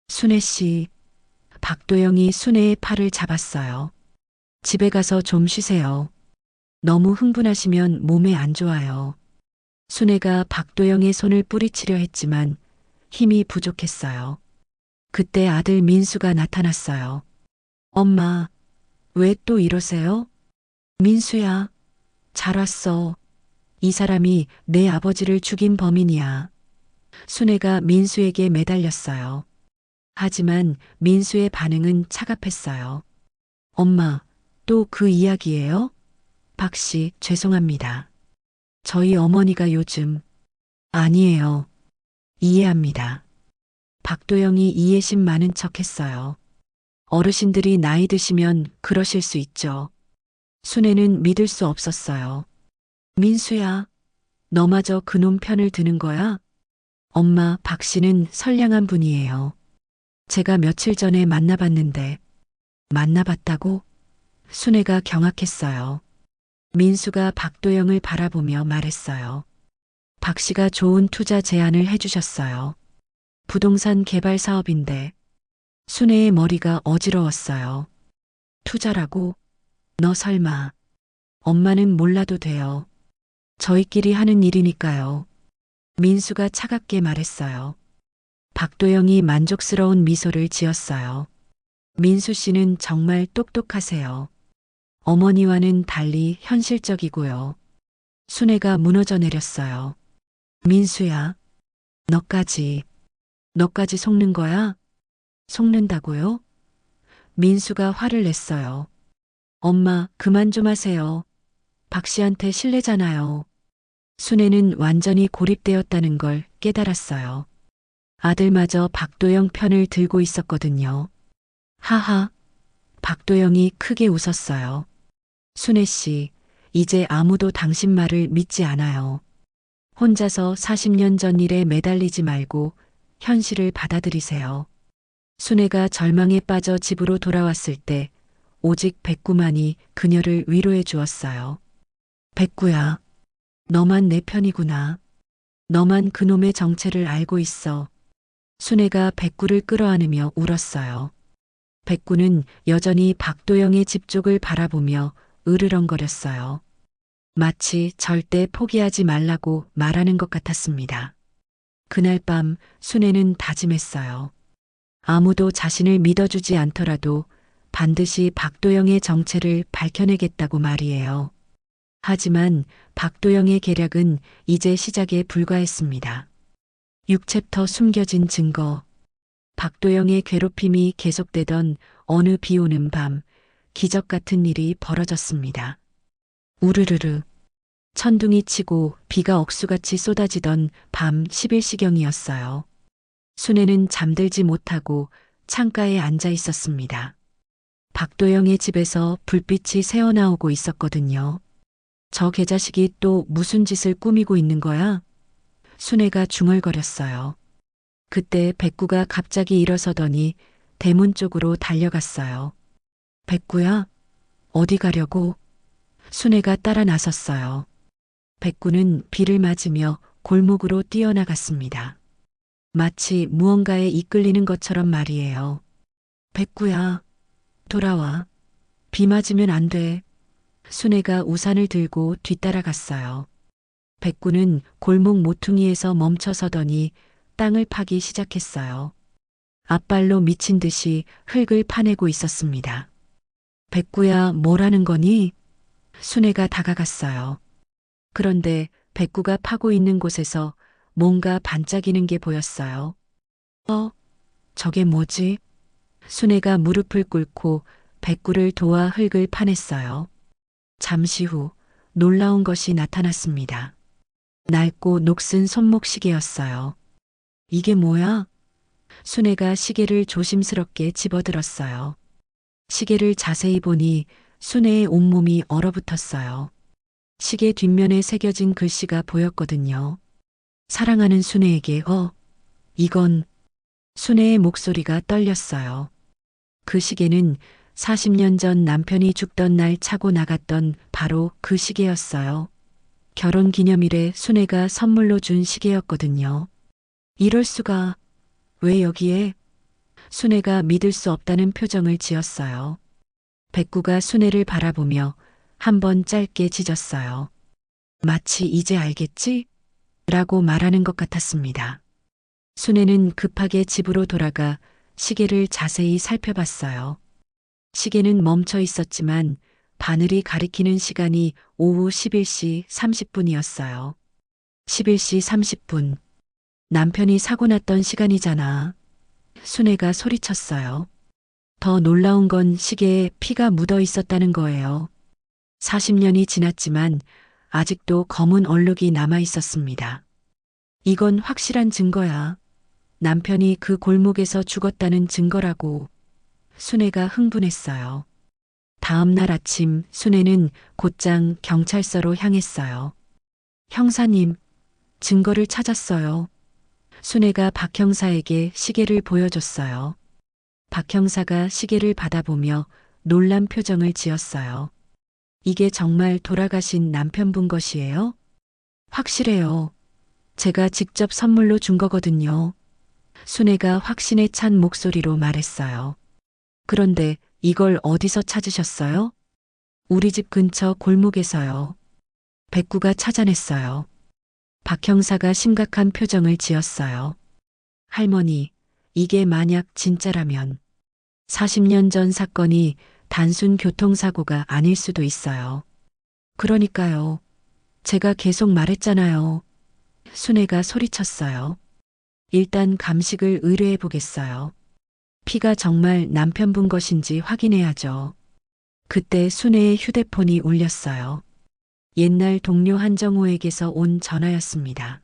[SPEAKER 1] 순애 씨, 박도영이 순애의 팔을 잡았어요. 집에 가서 좀 쉬세요. 너무 흥분하시면 몸에 안 좋아요. 순애가 박도영의 손을 뿌리치려 했지만 힘이 부족했어요. 그때 아들 민수가 나타났어요. 엄마, 왜 또 이러세요? 민수야, 잘 왔어. 이 사람이 내 아버지를 죽인 범인이야. 순애가 민수에게 매달렸어요. 하지만 민수의 반응은 차갑했어요. 엄마, 또 그 이야기예요? 박 씨, 죄송합니다. 저희 어머니가 요즘. 아니에요. 이해합니다. 박도영이 이해심 많은 척 했어요. 어르신들이 나이 드시면 그러실 수 있죠. 순애는 믿을 수 없었어요. 민수야, 너마저 그놈 편을 드는 거야? 엄마, 박 씨는 선량한 분이에요. 제가 며칠 전에 만나봤는데. 만나봤다고? 순애가 경악했어요. 민수가 박도영을 바라보며 말했어요. 박 씨가 좋은 투자 제안을 해주셨어요. 부동산 개발 사업인데. 순애의 머리가 어지러웠어요. 투자라고? 너 설마. 엄마는 몰라도 돼요. 저희끼리 하는 일이니까요. 민수가 차갑게 말했어요. 박도영이 만족스러운 미소를 지었어요. 민수 씨는 정말 똑똑하세요. 어머니와는 달리 현실적이고요. 순애가 무너져 내렸어요. 민수야, 너까지 속는 거야? 속는다고요? 민수가 화를 냈어요. 엄마, 그만 좀 하세요. 박 씨한테 실례잖아요. 순애는 완전히 고립되었다는 걸 깨달았어요. 아들마저 박도영 편을 들고 있었거든요. 하하. 박도영이 크게 웃었어요. 순애 씨, 이제 아무도 당신 말을 믿지 않아요. 혼자서 40년 전 일에 매달리지 말고 현실을 받아들이세요. 순애가 절망에 빠져 집으로 돌아왔을 때 오직 백구만이 그녀를 위로해 주었어요. 백구야, 너만 내 편이구나. 너만 그놈의 정체를 알고 있어. 순애가 백구를 끌어안으며 울었어요. 백구는 여전히 박도영의 집 쪽을 바라보며 으르렁거렸어요. 마치 절대 포기하지 말라고 말하는 것 같았습니다. 그날 밤 순애는 다짐했어요. 아무도 자신을 믿어주지 않더라도 반드시 박도영의 정체를 밝혀내겠다고 말이에요. 하지만 박도영의 계략은 이제 시작에 불과했습니다. 6챕터 숨겨진 증거. 박도영의 괴롭힘이 계속되던 어느 비 오는 밤, 기적 같은 일이 벌어졌습니다. 우르르르. 천둥이 치고 비가 억수같이 쏟아지던 밤 11시경이었어요. 순애는 잠들지 못하고 창가에 앉아 있었습니다. 박도영의 집에서 불빛이 새어나오고 있었거든요. 저 개자식이 또 무슨 짓을 꾸미고 있는 거야? 순애가 중얼거렸어요. 그때 백구가 갑자기 일어서더니 대문 쪽으로 달려갔어요. 백구야, 어디 가려고? 순애가 따라 나섰어요. 백구는 비를 맞으며 골목으로 뛰어나갔습니다. 마치 무언가에 이끌리는 것처럼 말이에요. 백구야, 돌아와. 비 맞으면 안 돼. 순애가 우산을 들고 뒤따라갔어요. 백구는 골목 모퉁이에서 멈춰서더니 땅을 파기 시작했어요. 앞발로 미친 듯이 흙을 파내고 있었습니다. 백구야, 뭐라는 거니? 순애가 다가갔어요. 그런데 백구가 파고 있는 곳에서 뭔가 반짝이는 게 보였어요. 저게 뭐지? 순애가 무릎을 꿇고 백구를 도와 흙을 파냈어요. 잠시 후 놀라운 것이 나타났습니다. 낡고 녹슨 손목시계였어요. 이게 뭐야? 순애가 시계를 조심스럽게 집어들었어요. 시계를 자세히 보니 순애의 온몸이 얼어붙었어요. 시계 뒷면에 새겨진 글씨가 보였거든요. 사랑하는 순애에게 이건. 순애의 목소리가 떨렸어요. 그 시계는 40년 전 남편이 죽던 날 차고 나갔던 바로 그 시계였어요. 결혼 기념일에 순애가 선물로 준 시계였거든요. 이럴 수가. 왜 여기에? 순애가 믿을 수 없다는 표정을 지었어요. 백구가 순애를 바라보며 한번 짧게 짖었어요. 마치 이제 알겠지? 라고 말하는 것 같았습니다. 순애는 급하게 집으로 돌아가 시계를 자세히 살펴봤어요. 시계는 멈춰 있었지만 바늘이 가리키는 시간이 오후 11시 30분이었어요. 11시 30분. 남편이 사고 났던 시간이잖아. 순애가 소리쳤어요. 더 놀라운 건 시계에 피가 묻어 있었다는 거예요. 40년이 지났지만 아직도 검은 얼룩이 남아 있었습니다. 이건 확실한 증거야. 남편이 그 골목에서 죽었다는 증거라고. 순애가 흥분했어요. 다음 날 아침 순애는 곧장 경찰서로 향했어요. 형사님, 증거를 찾았어요. 순애가 박 형사에게 시계를 보여줬어요. 박 형사가 시계를 받아보며 놀란 표정을 지었어요. 이게 정말 돌아가신 남편분 것이에요? 확실해요. 제가 직접 선물로 준 거거든요. 순애가 확신에 찬 목소리로 말했어요. 그런데 이걸 어디서 찾으셨어요? 우리 집 근처 골목에서요. 백구가 찾아냈어요. 박 형사가 심각한 표정을 지었어요. 할머니, 이게 만약 진짜라면 40년 전 사건이 단순 교통사고가 아닐 수도 있어요. 그러니까요. 제가 계속 말했잖아요. 순애가 소리쳤어요. 일단 감식을 의뢰해 보겠어요. 피가 정말 남편분 것인지 확인해야죠. 그때 순애의 휴대폰이 울렸어요. 옛날 동료 한정호에게서 온 전화였습니다.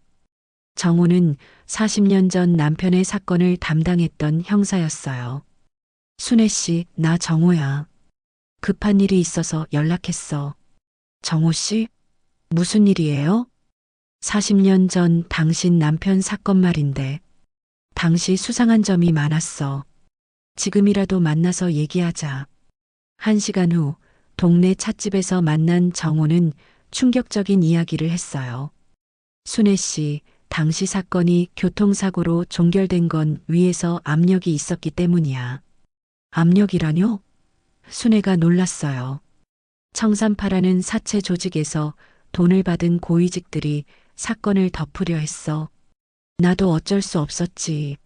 [SPEAKER 1] 정호는 40년 전 남편의 사건을 담당했던 형사였어요. 순애 씨, 나 정호야. 급한 일이 있어서 연락했어. 정호 씨? 무슨 일이에요? 40년 전 당신 남편 사건 말인데, 당시 수상한 점이 많았어. 지금이라도 만나서 얘기하자. 1시간 후, 동네 찻집에서 만난 정호는 충격적인 이야기를 했어요. 순애 씨, 당시 사건이 교통사고로 종결된 건 위에서 압력이 있었기 때문이야. 압력이라뇨? 순애가 놀랐어요. 청산파라는 사채 조직에서 돈을 받은 고위직들이 사건을 덮으려 했어. 나도 어쩔 수 없었지.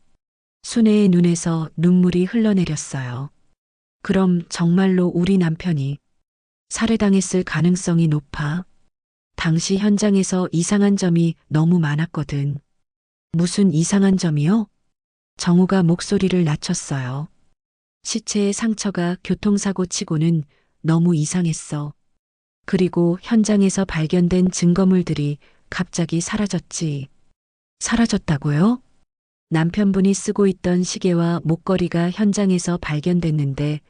[SPEAKER 1] 순애의 눈에서 눈물이 흘러내렸어요. 그럼 정말로 우리 남편이 살해당했을 가능성이 높아. 당시 현장에서 이상한 점이 너무 많았거든. 무슨 이상한 점이요? 정우가 목소리를 낮췄어요. 시체의 상처가 교통사고 치고는 너무 이상했어. 그리고 현장에서 발견된 증거물들이 갑자기 사라졌지. 사라졌다고요? 남편분이 쓰고 있던 시계와 목걸이가 현장에서 발견됐는데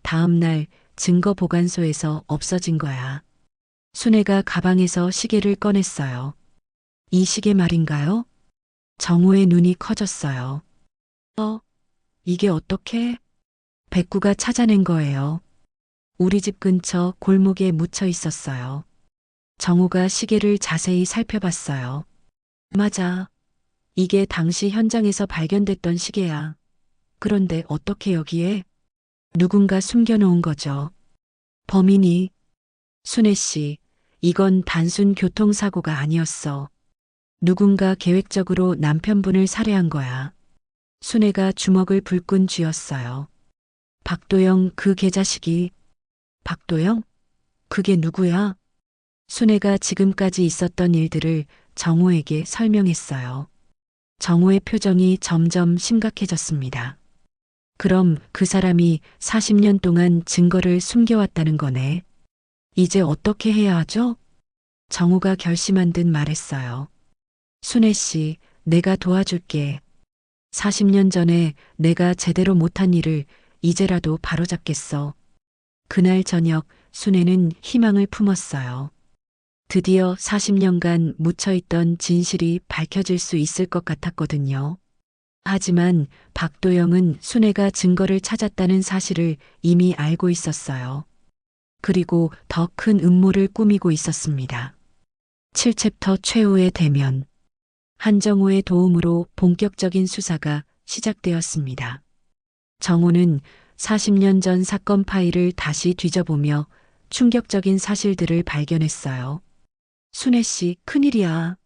[SPEAKER 1] 다음 날 증거 보관소에서 없어진 거야. 순애가 가방에서 시계를 꺼냈어요. 이 시계 말인가요? 정우의 눈이 커졌어요. 이게 어떻게? 백구가 찾아낸 거예요. 우리 집 근처 골목에 묻혀 있었어요. 정우가 시계를 자세히 살펴봤어요. 맞아. 이게 당시 현장에서 발견됐던 시계야. 그런데 어떻게 여기에? 누군가 숨겨놓은 거죠. 범인이. 순애 씨, 이건 단순 교통사고가 아니었어. 누군가 계획적으로 남편분을 살해한 거야. 순애가 주먹을 불끈 쥐었어요. 박도영 그 개자식이. 박도영? 그게 누구야? 순애가 지금까지 있었던 일들을 정호에게 설명했어요. 정호의 표정이 점점 심각해졌습니다. 그럼 그 사람이 40년 동안 증거를 숨겨왔다는 거네. 이제 어떻게 해야 하죠? 정우가 결심한 듯 말했어요. 순애 씨, 내가 도와줄게. 40년 전에 내가 제대로 못한 일을 이제라도 바로잡겠어. 그날 저녁 순애는 희망을 품었어요. 드디어 40년간 묻혀있던 진실이 밝혀질 수 있을 것 같았거든요. 하지만 박도영은 순애가 증거를 찾았다는 사실을 이미 알고 있었어요. 그리고 더 큰 음모를 꾸미고 있었습니다. 7챕터 최후의 대면. 한정우의 도움으로 본격적인 수사가 시작되었습니다. 정호는 40년 전 사건 파일을 다시 뒤져보며 충격적인 사실들을 발견했어요. 순애 씨, 큰일이야.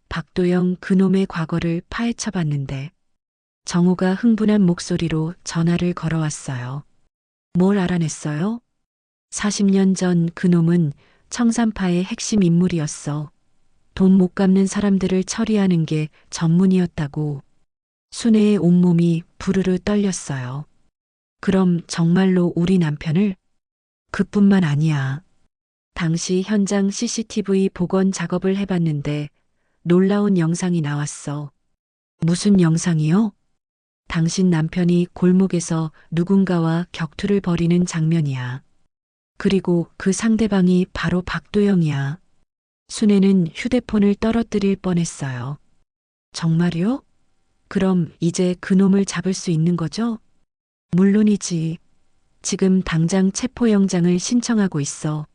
[SPEAKER 1] 박도영 그놈의 과거를 파헤쳐봤는데. 정우가 흥분한 목소리로 전화를 걸어왔어요. 뭘 알아냈어요? 40년 전 그놈은 청산파의 핵심 인물이었어. 돈 못 갚는 사람들을 처리하는 게 전문이었다고. 순애의 온몸이 부르르 떨렸어요. 그럼 정말로 우리 남편을? 그뿐만 아니야. 당시 현장 CCTV 복원 작업을 해봤는데 놀라운 영상이 나왔어. 무슨 영상이요? 당신 남편이 골목에서 누군가와 격투를 벌이는 장면이야. 그리고 그 상대방이 바로 박도영이야. 순애는 휴대폰을 떨어뜨릴 뻔했어요. 정말요? 그럼 이제 그놈을 잡을 수 있는 거죠? 물론이지. 지금 당장 체포영장을 신청하고 있어.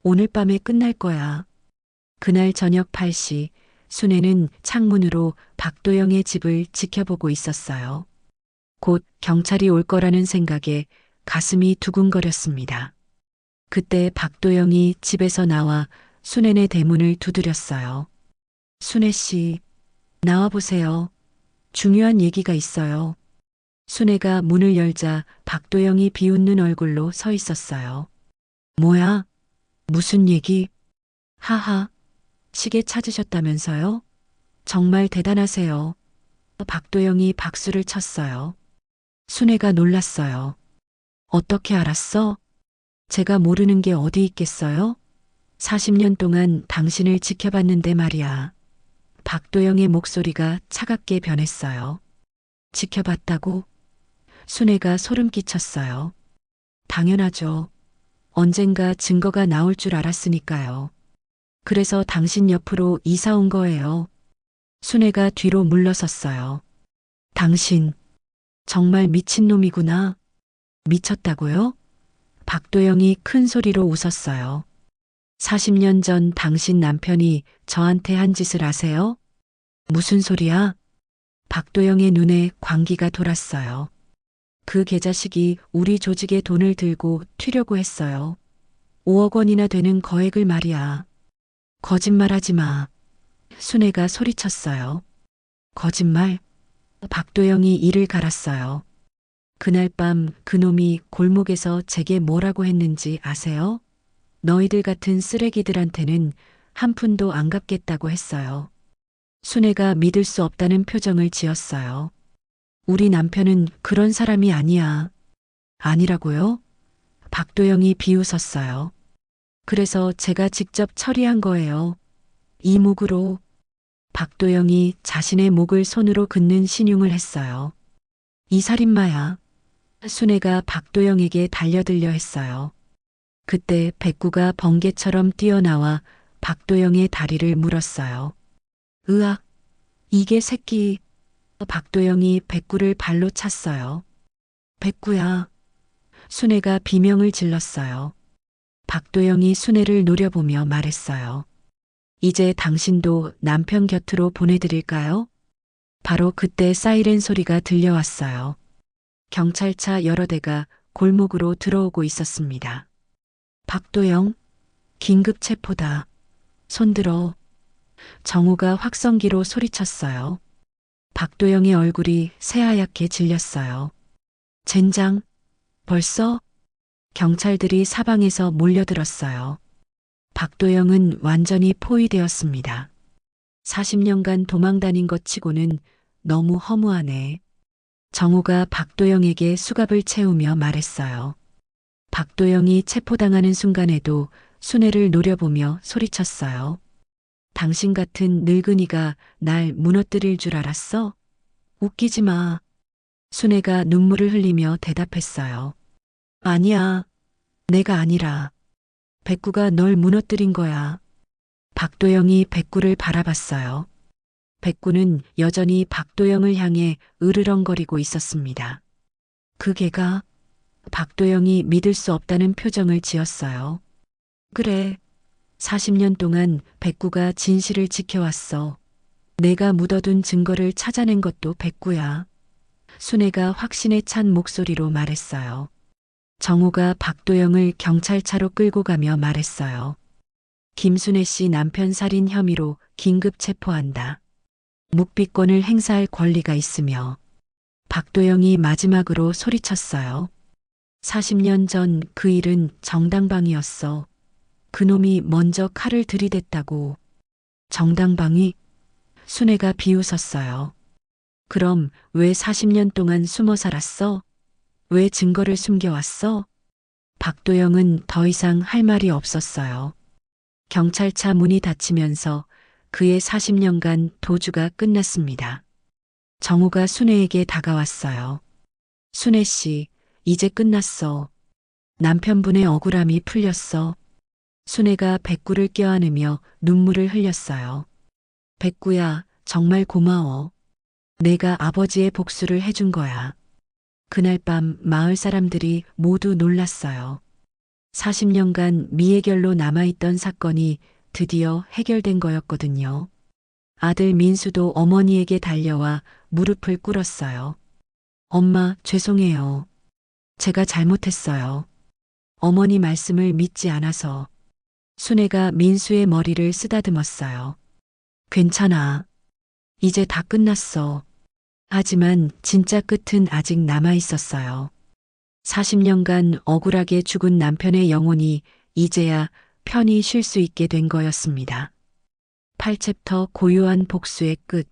[SPEAKER 1] 오늘 밤에 끝날 거야. 그날 저녁 8시 순애는 창문으로 박도영의 집을 지켜보고 있었어요. 곧 경찰이 올 거라는 생각에 가슴이 두근거렸습니다. 그때 박도영이 집에서 나와 순애네 대문을 두드렸어요. 순애 씨, 나와보세요. 중요한 얘기가 있어요. 순애가 문을 열자 박도영이 비웃는 얼굴로 서 있었어요. 뭐야? 무슨 얘기? 하하, 시계 찾으셨다면서요? 정말 대단하세요. 박도영이 박수를 쳤어요. 순애가 놀랐어요. 어떻게 알았어? 제가 모르는 게 어디 있겠어요? 40년 동안 당신을 지켜봤는데 말이야. 박도영의 목소리가 차갑게 변했어요. 지켜봤다고? 순애가 소름 끼쳤어요. 당연하죠. 언젠가 증거가 나올 줄 알았으니까요. 그래서 당신 옆으로 이사 온 거예요. 순애가 뒤로 물러섰어요. 당신, 정말 미친놈이구나. 미쳤다고요? 박도영이 큰 소리로 웃었어요. 40년 전 당신 남편이 저한테 한 짓을 아세요? 무슨 소리야? 박도영의 눈에 광기가 돌았어요. 그 개자식이 우리 조직에 돈을 들고 튀려고 했어요. 5억 원이나 되는 거액을 말이야. 거짓말하지 마. 순애가 소리쳤어요. 거짓말? 박도영이 이를 갈았어요. 그날 밤 그놈이 골목에서 제게 뭐라고 했는지 아세요? 너희들 같은 쓰레기들한테는 한 푼도 안 갚겠다고 했어요. 순애가 믿을 수 없다는 표정을 지었어요. 우리 남편은 그런 사람이 아니야. 아니라고요? 박도영이 비웃었어요. 그래서 제가 직접 처리한 거예요. 이 목으로. 박도영이 자신의 목을 손으로 긋는 신용을 했어요. 이 살인마야. 순애가 박도영에게 달려들려 했어요. 그때 백구가 번개처럼 뛰어나와 박도영의 다리를 물었어요. 으악, 이게 새끼. 박도영이 백구를 발로 찼어요. 백구야. 순애가 비명을 질렀어요. 박도영이 순애를 노려보며 말했어요. 이제 당신도 남편 곁으로 보내드릴까요? 바로 그때 사이렌 소리가 들려왔어요. 경찰차 여러 대가 골목으로 들어오고 있었습니다. 박도영, 긴급 체포다. 손들어. 정우가 확성기로 소리쳤어요. 박도영의 얼굴이 새하얗게 질렸어요. 젠장, 벌써? 경찰들이 사방에서 몰려들었어요. 박도영은 완전히 포위되었습니다. 40년간 도망다닌 것 치고는 너무 허무하네. 정우가 박도영에게 수갑을 채우며 말했어요. 박도영이 체포당하는 순간에도 순애를 노려보며 소리쳤어요. 당신 같은 늙은이가 날 무너뜨릴 줄 알았어? 웃기지 마. 순애가 눈물을 흘리며 대답했어요. 아니야. 내가 아니라. 백구가 널 무너뜨린 거야. 박도영이 백구를 바라봤어요. 백구는 여전히 박도영을 향해 으르렁거리고 있었습니다. 그 개가 박도영이 믿을 수 없다는 표정을 지었어요. 그래. 40년 동안 백구가 진실을 지켜왔어. 내가 묻어둔 증거를 찾아낸 것도 백구야. 순애가 확신에 찬 목소리로 말했어요. 정우가 박도영을 경찰차로 끌고 가며 말했어요. 김순애 씨 남편 살인 혐의로 긴급 체포한다. 묵비권을 행사할 권리가 있으며. 박도영이 마지막으로 소리쳤어요. 40년 전 그 일은 정당방위였어. 그놈이 먼저 칼을 들이댔다고. 정당방위? 순애가 비웃었어요. 그럼 왜 40년 동안 숨어 살았어? 왜 증거를 숨겨왔어? 박도영은 더 이상 할 말이 없었어요. 경찰차 문이 닫히면서 그의 40년간 도주가 끝났습니다. 정우가 순애에게 다가왔어요. 순애 씨, 이제 끝났어. 남편분의 억울함이 풀렸어. 순애가 백구를 껴안으며 눈물을 흘렸어요. 백구야, 정말 고마워. 내가 아버지의 복수를 해준 거야. 그날 밤 마을 사람들이 모두 놀랐어요. 40년간 미해결로 남아있던 사건이 드디어 해결된 거였거든요. 아들 민수도 어머니에게 달려와 무릎을 꿇었어요. 엄마, 죄송해요. 제가 잘못했어요. 어머니 말씀을 믿지 않아서. 순애가 민수의 머리를 쓰다듬었어요. 괜찮아. 이제 다 끝났어. 하지만 진짜 끝은 아직 남아 있었어요. 40년간 억울하게 죽은 남편의 영혼이 이제야 편히 쉴 수 있게 된 거였습니다. 8챕터 고요한 복수의 끝.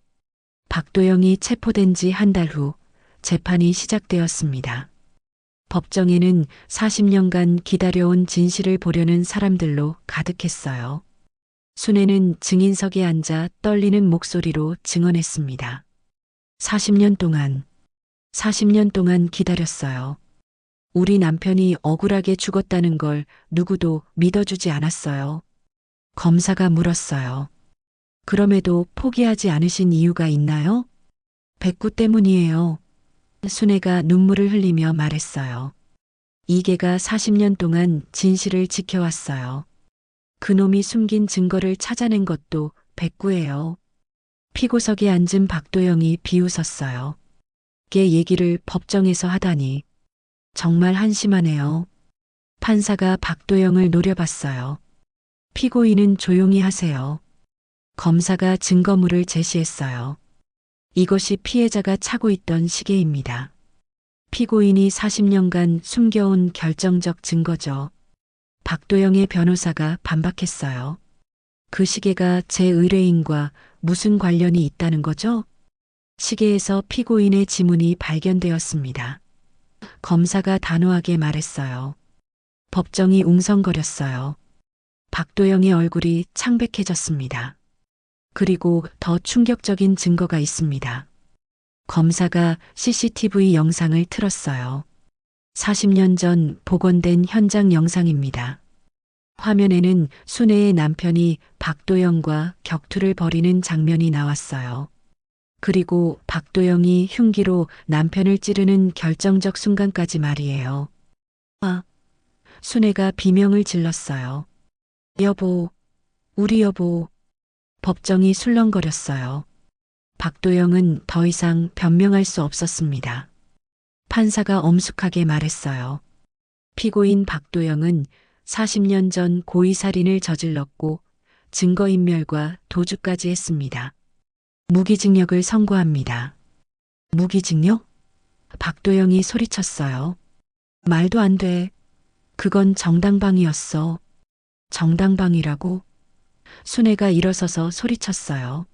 [SPEAKER 1] 박도영이 체포된 지 한 달 후 재판이 시작되었습니다. 법정에는 40년간 기다려온 진실을 보려는 사람들로 가득했어요. 순애는 증인석에 앉아 떨리는 목소리로 증언했습니다. 40년 동안 기다렸어요. 우리 남편이 억울하게 죽었다는 걸 누구도 믿어주지 않았어요. 검사가 물었어요. 그럼에도 포기하지 않으신 이유가 있나요? 백구 때문이에요. 순애가 눈물을 흘리며 말했어요. 이계가 40년 동안 진실을 지켜왔어요. 그놈이 숨긴 증거를 찾아낸 것도 백구예요. 피고석에 앉은 박도영이 비웃었어요. 걔 얘기를 법정에서 하다니. 정말 한심하네요. 판사가 박도영을 노려봤어요. 피고인은 조용히 하세요. 검사가 증거물을 제시했어요. 이것이 피해자가 차고 있던 시계입니다. 피고인이 40년간 숨겨온 결정적 증거죠. 박도영의 변호사가 반박했어요. 그 시계가 제 의뢰인과 무슨 관련이 있다는 거죠? 시계에서 피고인의 지문이 발견되었습니다. 검사가 단호하게 말했어요. 법정이 웅성거렸어요. 박도영의 얼굴이 창백해졌습니다. 그리고 더 충격적인 증거가 있습니다. 검사가 CCTV 영상을 틀었어요. 40년 전 복원된 현장 영상입니다. 화면에는 순애의 남편이 박도영과 격투를 벌이는 장면이 나왔어요. 그리고 박도영이 흉기로 남편을 찌르는 결정적 순간까지 말이에요. 아, 순애가 비명을 질렀어요. 여보, 우리 여보. 법정이 술렁거렸어요. 박도영은 더 이상 변명할 수 없었습니다. 판사가 엄숙하게 말했어요. 피고인 박도영은 40년 전 고의살인을 저질렀고 증거인멸과 도주까지 했습니다. 무기징역을 선고합니다. 무기징역? 박도영이 소리쳤어요. 말도 안 돼. 그건 정당방위였어. 정당방위라고? 순애가 일어서서 소리쳤어요.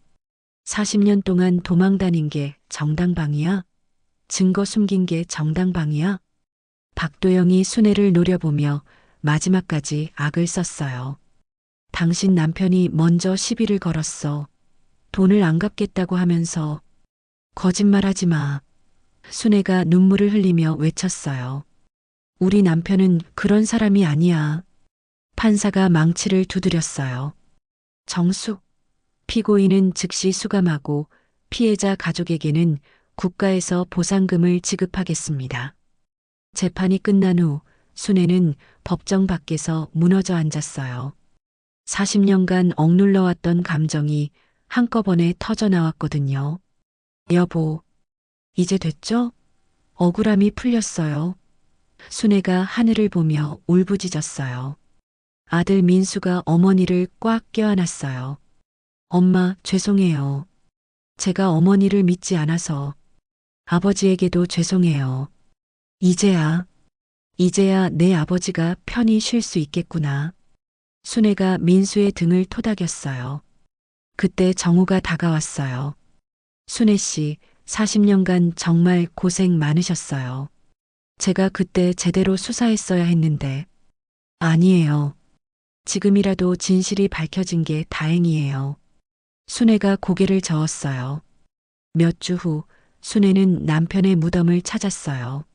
[SPEAKER 1] 40년 동안 도망다닌 게 정당방위야? 증거 숨긴 게 정당방위야? 박도영이 순애를 노려보며 마지막까지 악을 썼어요. 당신 남편이 먼저 시비를 걸었어. 돈을 안 갚겠다고 하면서. 거짓말하지 마. 순애가 눈물을 흘리며 외쳤어요. 우리 남편은 그런 사람이 아니야. 판사가 망치를 두드렸어요. 정숙. 피고인은 즉시 수감하고 피해자 가족에게는 국가에서 보상금을 지급하겠습니다. 재판이 끝난 후 순애는 법정 밖에서 무너져 앉았어요. 40년간 억눌러왔던 감정이 한꺼번에 터져나왔거든요. 여보, 이제 됐죠? 억울함이 풀렸어요. 순애가 하늘을 보며 울부짖었어요. 아들 민수가 어머니를 꽉 껴안았어요. 엄마, 죄송해요. 제가 어머니를 믿지 않아서. 아버지에게도 죄송해요. 이제야 내 아버지가 편히 쉴 수 있겠구나. 순애가 민수의 등을 토닥였어요. 그때 정우가 다가왔어요. 순애 씨, 40년간 정말 고생 많으셨어요. 제가 그때 제대로 수사했어야 했는데. 아니에요. 지금이라도 진실이 밝혀진 게 다행이에요. 순애가 고개를 저었어요. 몇 주 후 순애는 남편의 무덤을 찾았어요.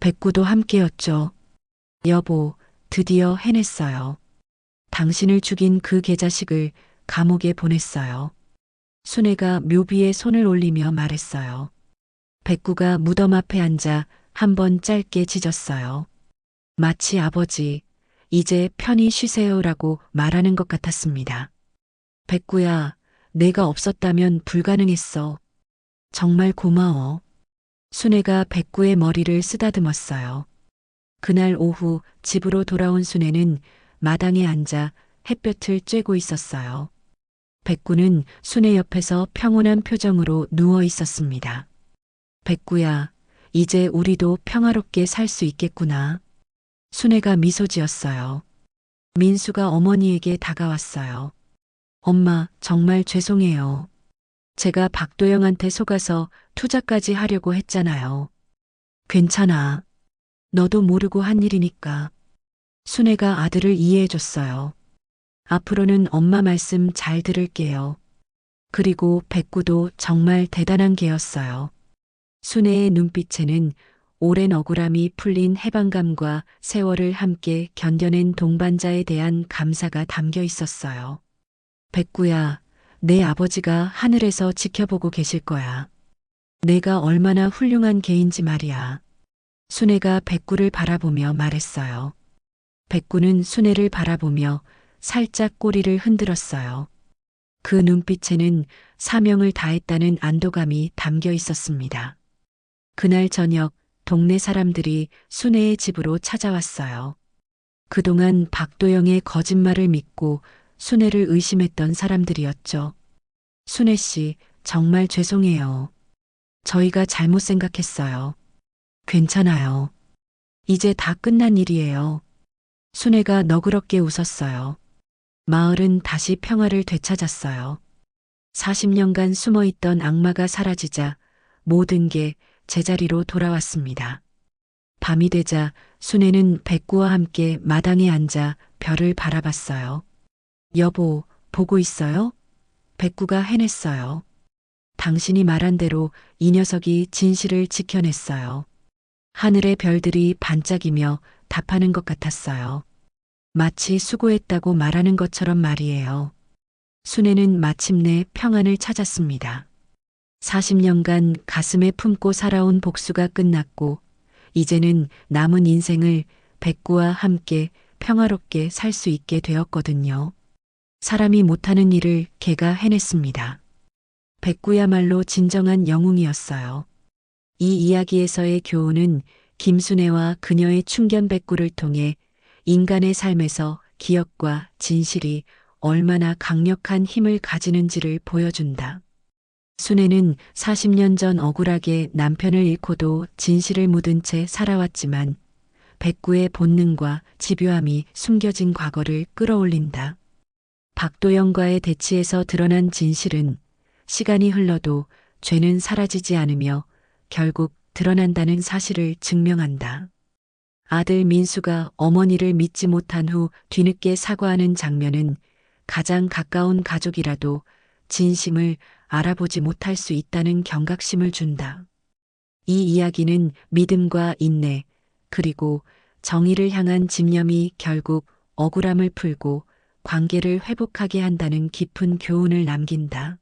[SPEAKER 1] 백구도 함께였죠. 여보, 드디어 해냈어요. 당신을 죽인 그 개자식을 감옥에 보냈어요. 순애가 묘비에 손을 올리며 말했어요. 백구가 무덤 앞에 앉아 한번 짧게 짖었어요. 마치 아버지, 이제 편히 쉬세요라고 말하는 것 같았습니다. 백구야, 내가 없었다면 불가능했어. 정말 고마워. 순애가 백구의 머리를 쓰다듬었어요. 그날 오후 집으로 돌아온 순애는 마당에 앉아 햇볕을 쬐고 있었어요. 백구는 순애 옆에서 평온한 표정으로 누워 있었습니다. 백구야, 이제 우리도 평화롭게 살 수 있겠구나. 순애가 미소 지었어요. 민수가 어머니에게 다가왔어요. 엄마, 정말 죄송해요. 제가 박도영한테 속아서 투자까지 하려고 했잖아요. 괜찮아. 너도 모르고 한 일이니까. 순애가 아들을 이해해줬어요. 앞으로는 엄마 말씀 잘 들을게요. 그리고 백구도 정말 대단한 개였어요. 순애의 눈빛에는 오랜 억울함이 풀린 해방감과 세월을 함께 견뎌낸 동반자에 대한 감사가 담겨 있었어요. 백구야, 내 아버지가 하늘에서 지켜보고 계실 거야. 내가 얼마나 훌륭한 개인지 말이야. 순애가 백구를 바라보며 말했어요. 백구는 순애를 바라보며 살짝 꼬리를 흔들었어요. 그 눈빛에는 사명을 다했다는 안도감이 담겨 있었습니다. 그날 저녁 동네 사람들이 순애의 집으로 찾아왔어요. 그동안 박도영의 거짓말을 믿고 순애를 의심했던 사람들이었죠. 순애 씨, 정말 죄송해요. 저희가 잘못 생각했어요. 괜찮아요. 이제 다 끝난 일이에요. 순애가 너그럽게 웃었어요. 마을은 다시 평화를 되찾았어요. 40년간 숨어있던 악마가 사라지자 모든 게 제자리로 돌아왔습니다. 밤이 되자 순애는 백구와 함께 마당에 앉아 별을 바라봤어요. 여보, 보고 있어요? 백구가 해냈어요. 당신이 말한 대로 이 녀석이 진실을 지켜냈어요. 하늘의 별들이 반짝이며 답하는 것 같았어요. 마치 수고했다고 말하는 것처럼 말이에요. 순애는 마침내 평안을 찾았습니다. 40년간 가슴에 품고 살아온 복수가 끝났고, 이제는 남은 인생을 백구와 함께 평화롭게 살 수 있게 되었거든요. 사람이 못하는 일을 개가 해냈습니다. 백구야말로 진정한 영웅이었어요. 이 이야기에서의 교훈은 김순애와 그녀의 충견백구를 통해 인간의 삶에서 기억과 진실이 얼마나 강력한 힘을 가지는지를 보여준다. 순애는 40년 전 억울하게 남편을 잃고도 진실을 묻은 채 살아왔지만 백구의 본능과 집요함이 숨겨진 과거를 끌어올린다. 박도영과의 대치에서 드러난 진실은 시간이 흘러도 죄는 사라지지 않으며 결국 드러난다는 사실을 증명한다. 아들 민수가 어머니를 믿지 못한 후 뒤늦게 사과하는 장면은 가장 가까운 가족이라도 진심을 알아보지 못할 수 있다는 경각심을 준다. 이 이야기는 믿음과 인내, 그리고 정의를 향한 집념이 결국 억울함을 풀고 관계를 회복하게 한다는 깊은 교훈을 남긴다.